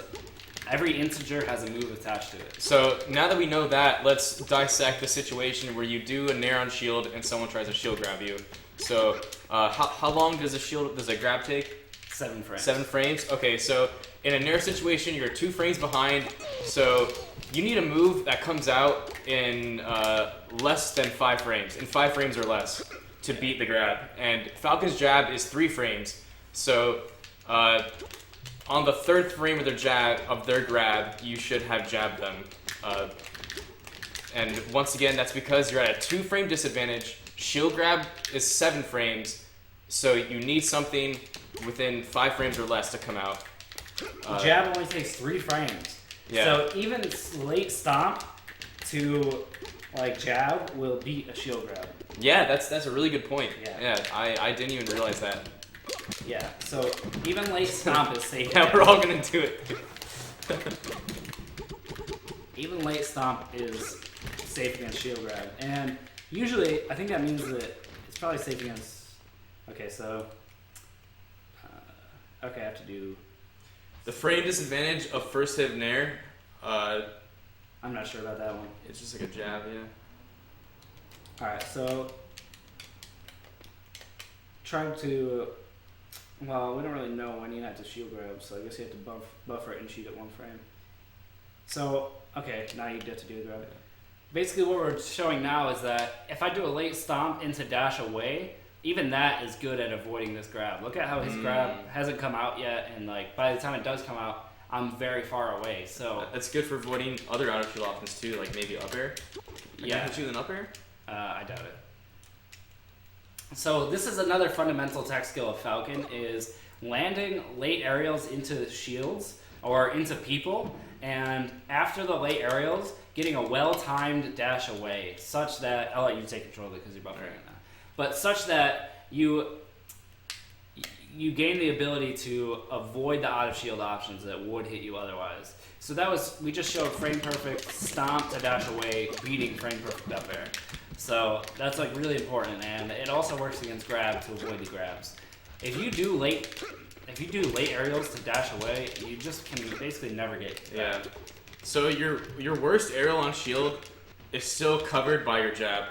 S2: Every integer has a move attached to it.
S3: So now that we know that, let's dissect the situation where you do a Nair on shield and someone tries to shield grab you. So how long does a grab take?
S2: 7 frames.
S3: 7 frames? Okay, so in a Nair situation, you're 2 frames behind, so you need a move that comes out in less than 5 frames, in 5 frames or less, to beat the grab. And Falcon's jab is 3 frames, so on the 3rd frame of their grab, you should have jabbed them. And once again, that's because you're at a 2-frame disadvantage. Shield grab is 7 frames, so you need something within 5 frames or less to come out.
S2: Jab only takes 3 frames.
S3: Yeah.
S2: So even late stomp to like jab will beat a shield grab.
S3: Yeah, that's a really good point.
S2: Yeah.
S3: I didn't even realize that.
S2: Yeah. So even late stomp is safe.
S3: Yeah, we're all gonna do it.
S2: Even late stomp is safe against shield grab, and usually I think that means that it's probably safe against. Okay, so okay, I have to do.
S3: The frame disadvantage of first hit Nair,
S2: I'm not sure about that one.
S3: it's just like a jab, yeah.
S2: Alright, so trying to, well, we don't really know when you have to shield grab, so I guess you have to buffer it and shoot at 1 frame. So, okay, now you get to do a grab. Basically what we're showing now is that if I do a late stomp into dash away, even that is good at avoiding this grab. Look at how his grab hasn't come out yet, and like by the time it does come out, I'm very far away. So
S3: That's good for avoiding other out of shield options too, like maybe up air.
S2: yeah,
S3: Can you hit you an up air?
S2: I doubt it. So this is another fundamental tech skill of Falcon, is landing late aerials into shields or into people, and after the late aerials, getting a well-timed dash away, such that I'll let you take control of it because you're buffering it now. But such that you gain the ability to avoid the out of shield options that would hit you otherwise. So that was, we just showed frame perfect stomp to dash away, beating frame perfect up air. So that's like really important, and it also works against grab to avoid the grabs. If you do late aerials to dash away, you just can basically never get
S3: Yeah. So your worst aerial on shield is still covered by your jab.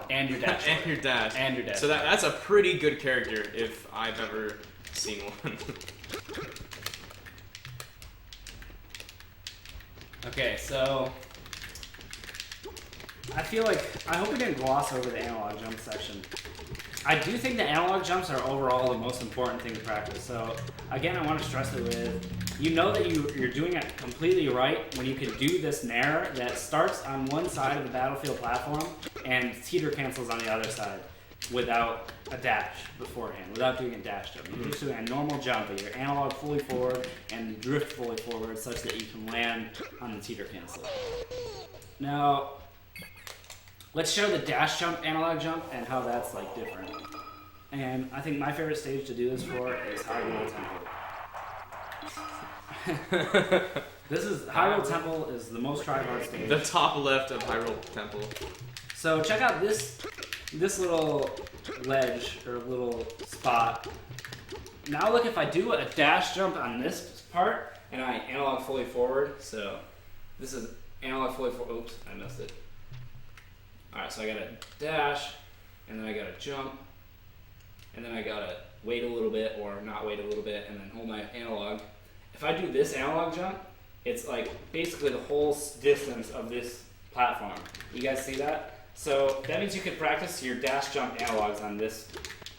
S2: And your dash.
S3: And your dash.
S2: And your dash.
S3: So that's a pretty good character if I've ever seen one.
S2: Okay, so I feel like, I hope we didn't gloss over the analog jump section. I do think the analog jumps are overall the most important thing to practice. So again, I want to stress it with, you know that you're doing it completely right when you can do this Nair that starts on one side of the battlefield platform and teeter cancels on the other side without a dash beforehand, without doing a dash jump. You're just doing a normal jump, but you're analog fully forward and drift fully forward such that you can land on the teeter cancel. Now, let's show the dash jump, analog jump, and how that's like different. And I think my favorite stage to do this for is High Roll Temple. This is High Roll Temple is the most try-hard stage.
S3: The top left of Hyrule Temple.
S2: So check out this little ledge or little spot. Now look, if I do a dash jump on this part and I analog fully forward, so this is analog fully forward. Oops, I missed it. Alright, so I gotta dash, and then I gotta jump, and then I gotta wait a little bit or not wait a little bit, and then hold my analog. If I do this analog jump, it's like basically the whole distance of this platform. You guys see that? So that means you could practice your dash jump analogs on this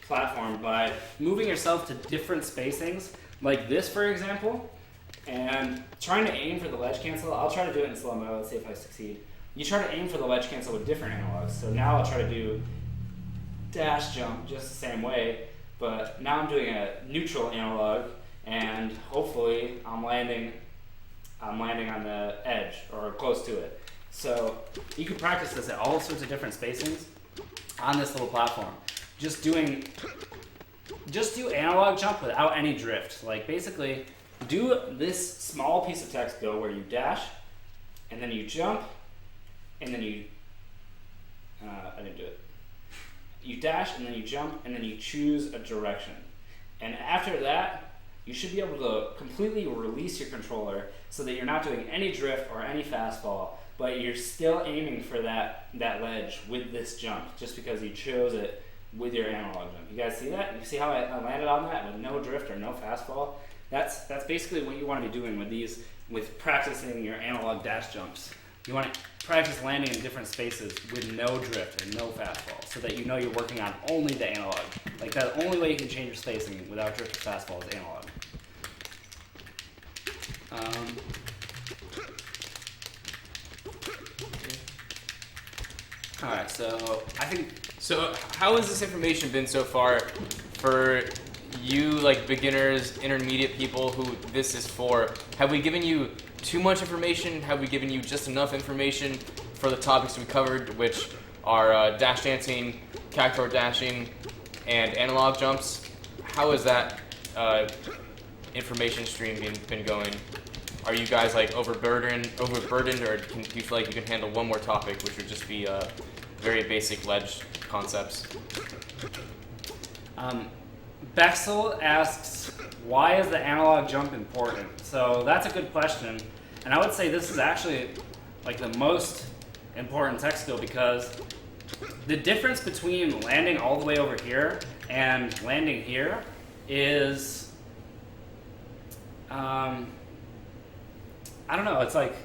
S2: platform by moving yourself to different spacings, like this for example, and trying to aim for the ledge cancel. I'll try to do it in slow mo, let's see if I succeed. You try to aim for the ledge cancel with different analogs. So now I'll try to do dash jump just the same way, but now I'm doing a neutral analog, and hopefully I'm landing on the edge or close to it. So you can practice this at all sorts of different spacings on this little platform. Just do analog jump without any drift. Like basically do this small piece of text go where you dash and then you jump and then you I didn't do it. You dash and then you jump and then you choose a direction. And after that, you should be able to completely release your controller so that you're not doing any drift or any fastball, but you're still aiming for that ledge with this jump just because you chose it with your analog jump. You guys see that? You see how I landed on that with no drift or no fastball? That's basically what you want to be doing with practicing your analog dash jumts. You want to practice landing in different spaces with no drift or no fastball so that you know you're working on only the analog. Like, the only way you can change your spacing without drift or fastball is analog. Alright, so I think...
S3: So how has this information been so far for you, like beginners, intermediate people who this is for? Have we given you too much information? Have we given you just enough information for the topics we covered, which are dash dancing, cactuar dashing, and analog jumps? How has that information stream been going? Are you guys like overburdened, or do you feel like you can handle one more topic, which would just be very basic ledge concepts?
S2: Bexel asks, why is the analog jump important? So that's a good question, and I would say this is actually like the most important tech skill, because the difference between landing all the way over here and landing here is, I don't know, it's like,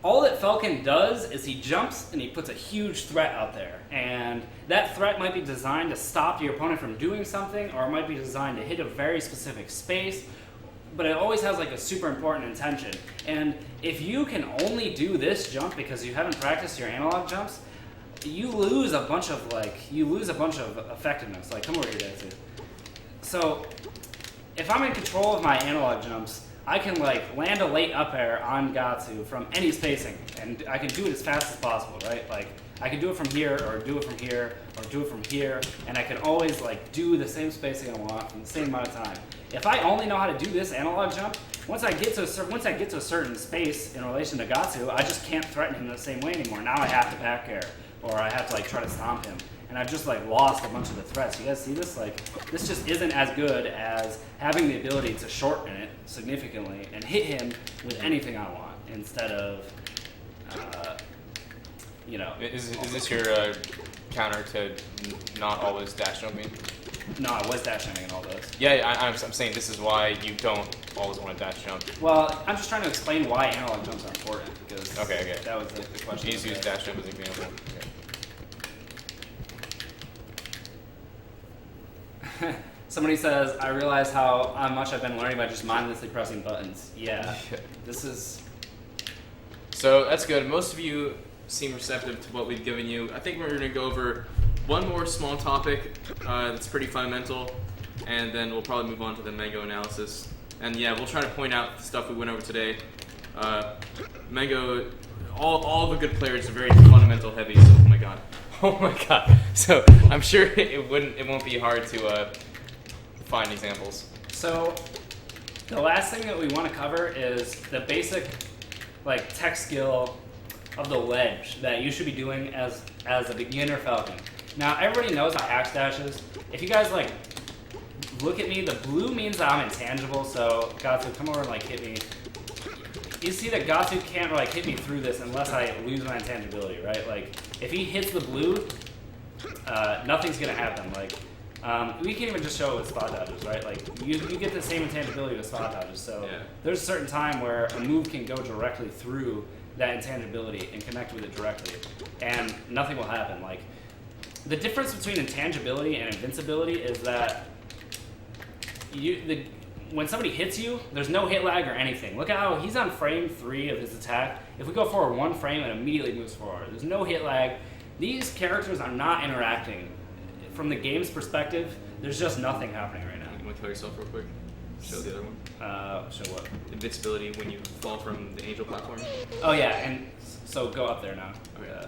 S2: all that Falcon does is he jumps and he puts a huge threat out there. And that threat might be designed to stop your opponent from doing something, or it might be designed to hit a very specific space, but it always has like a super important intention. And if you can only do this jump because you haven't practiced your analog jumps, you lose a bunch of effectiveness. Like, come over here, guys. So if I'm in control of my analog jumps, I can like land a late up air on Gatsu from any spacing, and I can do it as fast as possible, right? Like, I can do it from here, or do it from here, or do it from here, and I can always like do the same spacing I want in the same amount of time. If I only know how to do this analog jump, once I get to a certain space in relation to Gatsu, I just can't threaten him the same way anymore. Now I have to back air, or I have to like try to stomp him. And I've just like lost a bunch of the threats. You guys see this? Like, this just isn't as good as having the ability to shorten it significantly and hit him with anything I want instead of, you know.
S3: Is this your counter to not always dash jumping?
S2: No, I was dash jumping in all this.
S3: Yeah, I'm saying this is why you don't always want to dash jump.
S2: Well, I'm just trying to explain why analog jumps are important, because
S3: okay.
S2: That was like the question.
S3: You use dash jump as an example. Okay.
S2: Somebody says, I realize how much I've been learning by just mindlessly pressing buttons. Yeah, this is...
S3: So that's good. Most of you seem receptive to what we've given you. I think we're going to go over one more small topic that's pretty fundamental, and then we'll probably move on to the Mango analysis. And yeah, we'll try to point out the stuff we went over today. Mango, all the good players are very fundamental heavy, so oh my god. Oh my god. So I'm sure it won't be hard to find examples.
S2: So the last thing that we want to cover is the basic like tech skill of the ledge that you should be doing as a beginner Falcon. Now everybody knows how axe dash is. If you guys like look at me, the blue means that I'm intangible, so Gatsu, come over and like hit me. You see that Gatsu can't like hit me through this unless I lose my intangibility, right? Like, if he hits the blue, nothing's gonna happen. Like, we can even just show it with spot dodges, right? Like, you get the same intangibility with spot dodges. So
S3: yeah.
S2: There's a certain time where a move can go directly through that intangibility and connect with it directly, and nothing will happen. Like, the difference between intangibility and invincibility is that when somebody hits you, there's no hit lag or anything. Look at how he's on frame 3 of his attack. If we go forward 1 frame, it immediately moves forward. There's no hit lag. These characters are not interacting. From the game's perspective, there's just nothing happening right now.
S3: You want to kill yourself real quick? Show the other one.
S2: Show what?
S3: Invincibility when you fall from the angel platform.
S2: Oh yeah, and so go up there now.
S3: Okay.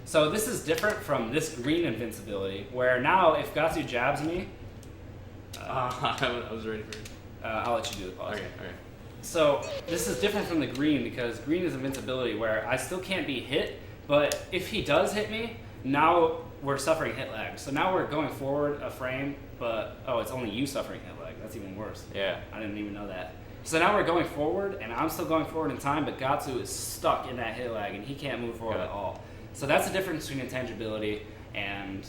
S2: So this is different from this green invincibility, where now if Gatsu jabs me,
S3: I was ready for it.
S2: I'll let you do the pause.
S3: Okay.
S2: So this is different from the green, because green is invincibility where I still can't be hit, but if he does hit me, now we're suffering hit lag. So now we're going forward a frame, but it's only you suffering hit lag. That's even worse.
S1: Yeah.
S2: I didn't even know that. So now we're going forward, and I'm still going forward in time, but Gatsu is stuck in that hit lag, and he can't move forward at all. So that's the difference between intangibility and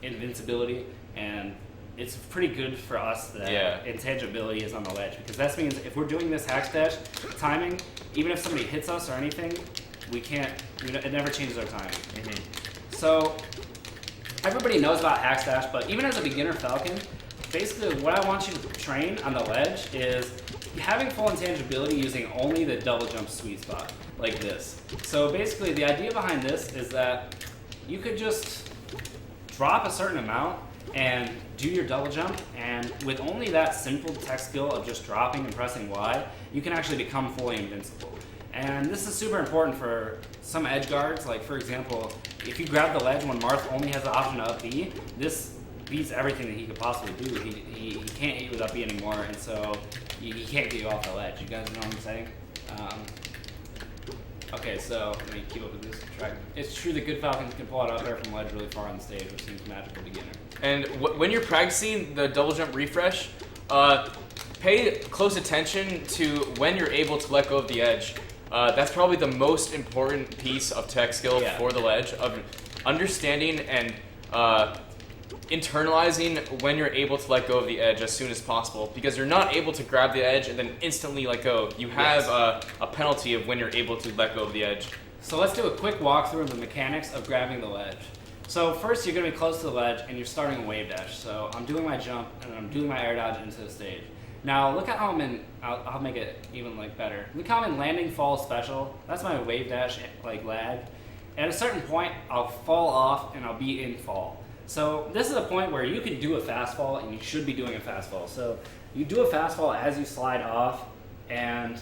S2: invincibility, and it's pretty good for us that intangibility is on the ledge, because that means if we're doing this hack dash timing, even if somebody hits us or anything, it never changes our timing. So everybody knows about hack dash, but even as a beginner Falcon, basically what I want you to train on the ledge is having full intangibility using only the double jump sweet spot, like this. So basically the idea behind this is that you could just drop a certain amount and do your double jump, and with only that simple tech skill of just dropping and pressing Y, you can actually become fully invincible. And this is super important for some edge guards, like for example, if you grab the ledge when Marth only has the option to up B, this beats everything that he could possibly do. He can't hit you with up B anymore, and so he can't get you off the ledge. You guys know what I'm saying? Okay, so let me keep up with this track. It's true that good Falcons can pull it out there from ledge really far on the stage, which seems magical beginner.
S1: And when you're practicing the double jump refresh, pay close attention to when you're able to let go of the edge. That's probably the most important piece of tech skill for the ledge, of understanding and internalizing when you're able to let go of the edge as soon as possible, because you're not able to grab the edge and then instantly let go. You have a penalty of when you're able to let go of the edge.
S2: So let's do a quick walkthrough of the mechanics of grabbing the ledge. So first you're going to be close to the ledge and you're starting a wave dash. So I'm doing my jump and I'm doing my air dodge into the stage. Now look at how I'm in, I'll make it even better. Look how I'm in landing fall special. That's my wave dash lag. At a certain point I'll fall off and I'll be in fall. So this is a point where you can do a fast fall, and you should be doing a fast fall. So you do a fast fall as you slide off, and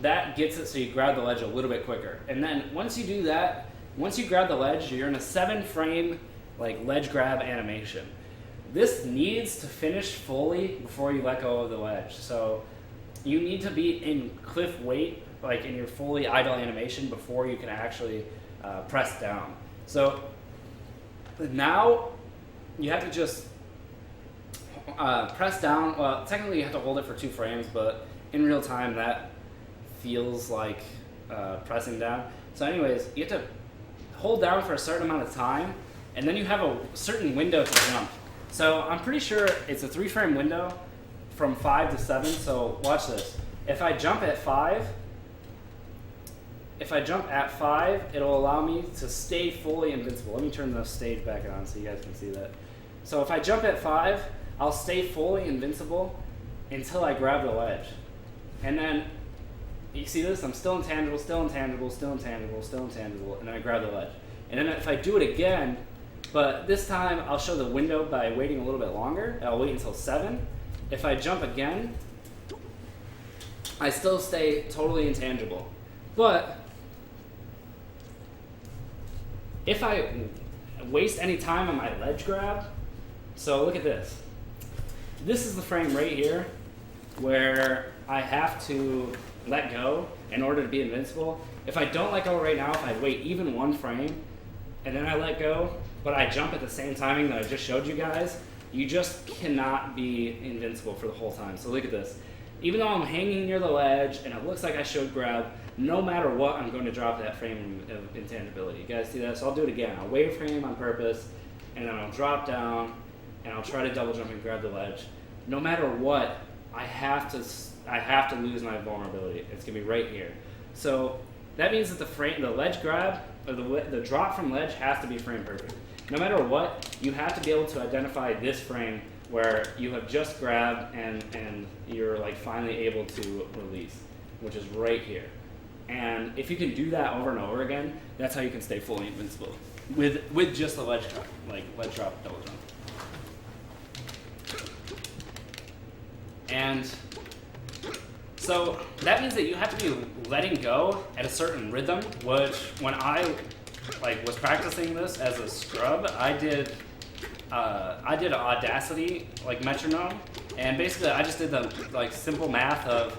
S2: that gets it so you grab the ledge a little bit quicker. And then once you do that, once you grab the ledge, you're in a 7-frame ledge grab animation. This needs to finish fully before you let go of the ledge. So you need to be in cliff wait, in your fully idle animation before you can actually press down. So now you have to just press down. Well, technically you have to hold it for 2 frames, but in real time that feels like pressing down. So anyways, you have to hold down for a certain amount of time, and then you have a certain window to jump. So I'm pretty sure it's a 3-frame window from 5 to 7, so watch this. If I jump at 5, it'll allow me to stay fully invincible. Let me turn the stage back on so you guys can see that. So if I jump at 5, I'll stay fully invincible until I grab the ledge. And then, you see this? I'm still intangible, still intangible, still intangible, still intangible, and then I grab the ledge. And then if I do it again, but this time I'll show the window by waiting a little bit longer. I'll wait until 7. If I jump again, I still stay totally intangible. But if I waste any time on my ledge grab, so look at this. This is the frame right here where I have to let go in order to be invincible. If I don't let go right now, if I wait even 1 frame and then I let go, but I jump at the same timing that I just showed you guys, you just cannot be invincible for the whole time. So look at this. Even though I'm hanging near the ledge and it looks like I should grab, no matter what, I'm going to drop that frame of intangibility. You guys see that? So I'll do it again. I'll wave frame on purpose, and then I'll drop down, and I'll try to double jump and grab the ledge. No matter what, I have to lose my vulnerability. It's going to be right here. So that means that the ledge grab, or the drop from ledge has to be frame perfect. No matter what, you have to be able to identify this frame where you have just grabbed and you're finally able to release, which is right here. And if you can do that over and over again, that's how you can stay fully invincible with just the ledge drop, ledge drop, double jump. And so that means that you have to be letting go at a certain rhythm, which when I was practicing this as a scrub, I did an Audacity metronome, and basically I just did the simple math of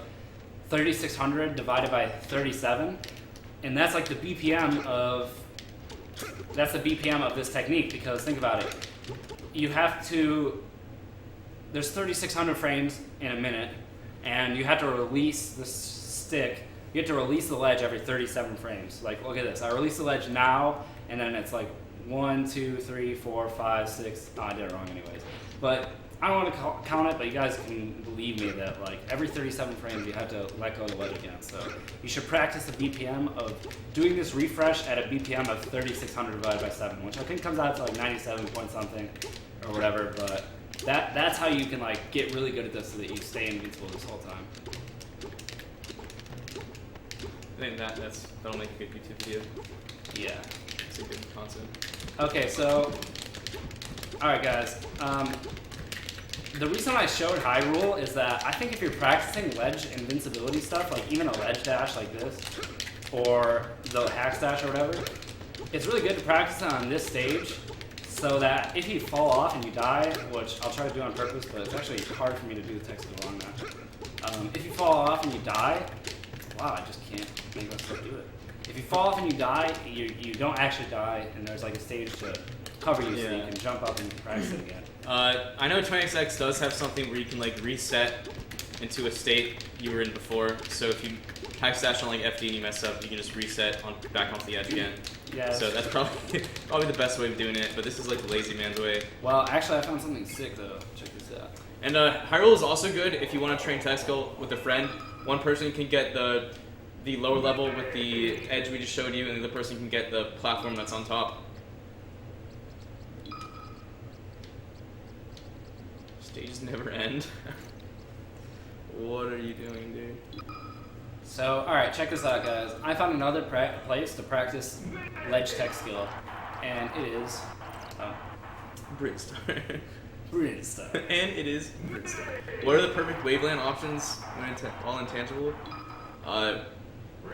S2: 3600 divided by 37, and that's the BPM of that's the BPM of this technique, because think about it. You have to, there's 3,600 frames in a minute, and you have to release the stick, you have to release the ledge every 37 frames. Like, look at this. I release the ledge now, and then it's like 1, 2, 3, 4, 5, 6. Oh, I did it wrong anyways. But I don't want to count it, but you guys can believe me that like every 37 frames you have to let go of the ledge again. So you should practice the BPM of doing this refresh at a BPM of 3,600 divided by 7, which I think comes out to like 97 point something or whatever. But that's how you can like get really good at this so that you stay invincible this whole time.
S3: I think that'll make a good YouTube video.
S2: Yeah.
S3: It's a good concept.
S2: Okay, so all right, guys. The reason I showed Hyrule is that I think if you're practicing ledge invincibility stuff, like even a ledge dash like this, or the hack dash or whatever, it's really good to practice it on this stage so that if you fall off and you die, which I'll try to do on purpose, but it's actually hard for me to do the text along that. If you fall off and you die, wow, I just can't make myself do it. If you fall off and you die, you don't actually die, and there's like a stage to cover you so you can jump up and practice it again.
S3: I know 20XX does have something where you can like reset into a state you were in before. So if you hack stash on like FD and you mess up, you can just reset back off the edge again.
S2: Yeah.
S3: So that's probably the best way of doing it. But this is like the lazy man's way.
S2: Well, actually, I found something sick though. Check this out.
S3: And Hyrule is also good if you want to train tech skill with a friend. One person can get the lower level with the edge we just showed you, and the other person can get the platform that's on top. Stages never end. What are you doing, dude?
S2: So, alright, check this out, guys. I found another place to practice ledge tech skill, and it is
S3: Brimstone.
S2: Brimstone.
S3: And it is Brimstone. What are the perfect waveland options when all intangible?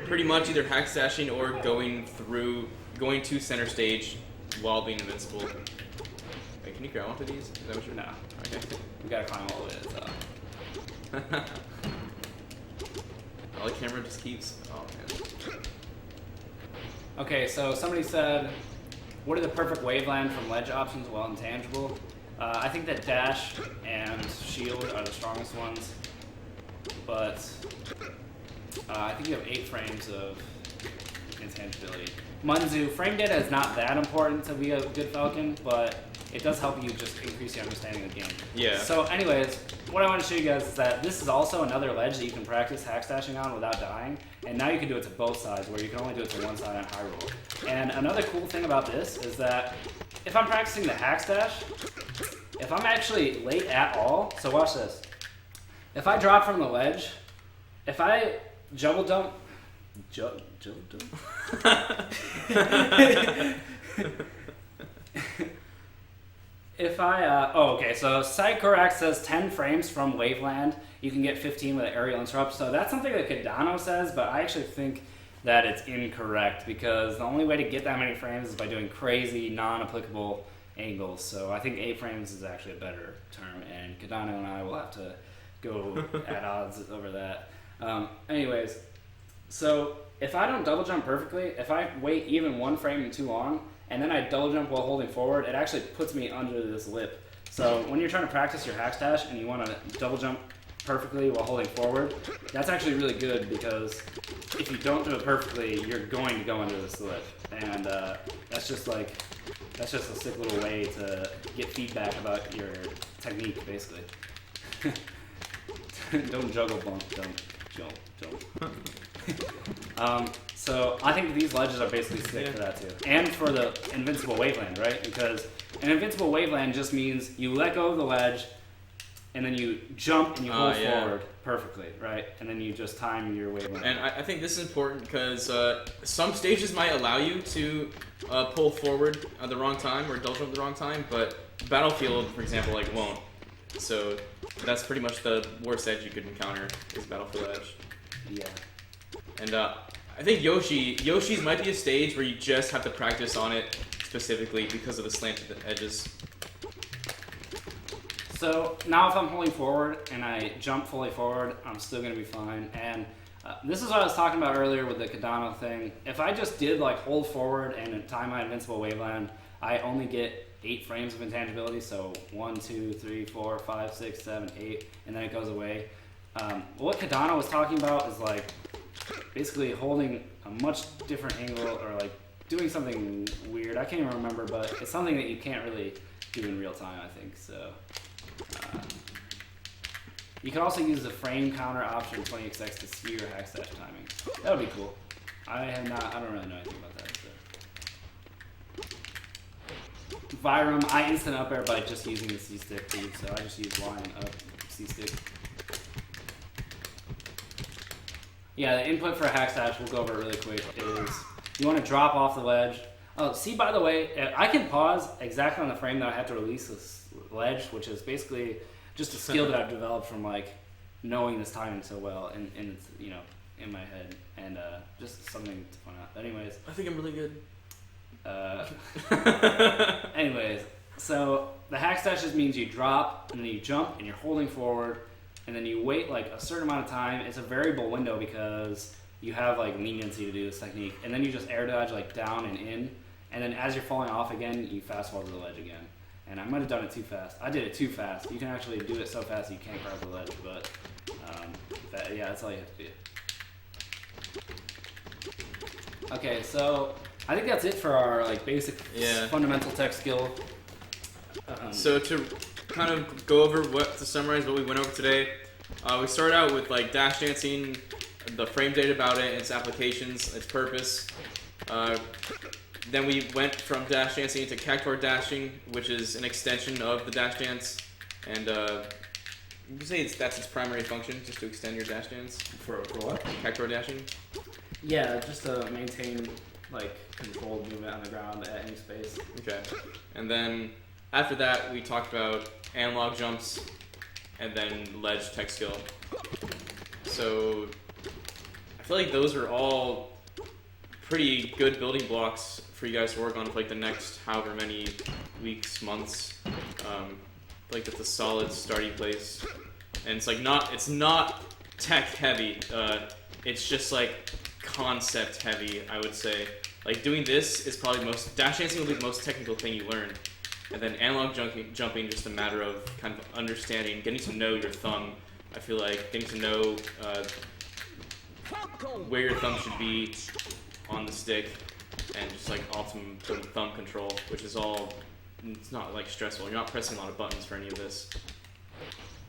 S3: Pretty much either hack stashing or going to center stage while being invincible. Wait, can you grab onto these? Is that what you're?
S2: No.
S3: Okay.
S2: We gotta climb all the way to the top.
S3: Oh, the camera just keeps. Oh man.
S2: Okay, so somebody said, what are the perfect waveland from ledge options while intangible? I think that dash and shield are the strongest ones, but I think you have 8 frames of intangibility. Munzu, frame data is not that important to be a good Falcon, but it does help you just increase your understanding of the game.
S3: Yeah.
S2: So anyways, what I want to show you guys is that this is also another ledge that you can practice hack stashing on without dying, and now you can do it to both sides, where you can only do it to one side on Hyrule. And another cool thing about this is that if I'm practicing the hack stash, if I'm actually late at all, so watch this. If I drop from the ledge, if I jumble dump, if I, okay, so Psychorax says 10 frames from Waveland, you can get 15 with an aerial interrupt. So that's something that Cardano says, but I actually think that it's incorrect because the only way to get that many frames is by doing crazy, non-applicable angles. So I think 8 frames is actually a better term, and Cardano and I will have to go at odds over that. Anyways, so if I don't double jump perfectly, if I wait even 1 frame too long, and then I double jump while holding forward, it actually puts me under this lip. So when you're trying to practice your hack stash and you want to double jump perfectly while holding forward, that's actually really good because if you don't do it perfectly, you're going to go under this lip. And that's just a sick little way to get feedback about your technique, basically. Don't juggle bump, don't jump. So I think these ledges are basically sick for that too. And for the invincible waveland, right? Because an invincible waveland just means you let go of the ledge and then you jump and you hold forward perfectly, right? And then you just time your waveland.
S3: And I think this is important because some stages might allow you to pull forward at the wrong time or double jump at the wrong time, but Battlefield, for example, like won't. So that's pretty much the worst edge you could encounter is Battlefield edge.
S2: Yeah.
S3: And I think Yoshi's might be a stage where you just have to practice on it specifically because of the slanted edges.
S2: So now if I'm holding forward and I jump fully forward, I'm still going to be fine. And This is what I was talking about earlier with the Kadano thing. If I just did like hold forward and time my invincible waveland, I only get 8 frames of intangibility. So 1, 2, 3, 4, 5, 6, 7, 8, and then it goes away. What Kadano was talking about is like basically holding a much different angle or like doing something weird. I can't even remember, but it's something that you can't really do in real time, I think. So you can also use the frame counter option 20xx to skew your hack slash timing. That would be cool. I don't really know anything about that. So. Vyram, I instant up air by just using the C stick, dude. So I just use Y and up C stick. Yeah, the input for a hack slash, we'll go over it really quick, is you want to drop off the ledge. Oh, see, by the way, I can pause exactly on the frame that I have to release this ledge, which is basically just a skill that I've developed from like knowing this timing so well, and it's, you know, in my head, and just something to point out. But anyways,
S3: I think I'm really good.
S2: Anyways, so the hack slash just means you drop and then you jump and you're holding forward, and then you wait like a certain amount of time. It's a variable window because you have like leniency to do this technique, and then you just air dodge like down and in, and then as you're falling off again, you fast forward to the ledge again. And I might have done it too fast. I did it too fast. You can actually do it so fast you can't grab the ledge, but yeah, that's all you have to do. Okay, so I think that's it for our like basic fundamental tech skill.
S3: So to kind of go over to summarize what we went over today, we started out with like dash dancing, the frame data about it, its applications, its purpose. Then we went from dash dancing to Cactuar dashing, which is an extension of the dash dance, and you can say that's its primary function, just to extend your dash dance.
S2: For what?
S3: Cactuar dashing.
S2: Yeah, just to maintain like controlled movement on the ground at any space.
S3: Okay, and then after that we talked about analog jumps, and then ledge tech skill. So I feel like those are all pretty good building blocks for you guys to work on for like the next however many weeks, months. Like that's a solid starting place, and it's like it's not tech heavy. It's just like concept heavy, I would say. Like doing this is probably dash dancing will be the most technical thing you learn, and then analog jumping just a matter of kind of understanding, getting to know your thumb. I feel like getting to know where your thumb should be on the stick, and just like optimum thumb control, which is all, it's not like stressful. You're not pressing a lot of buttons for any of this.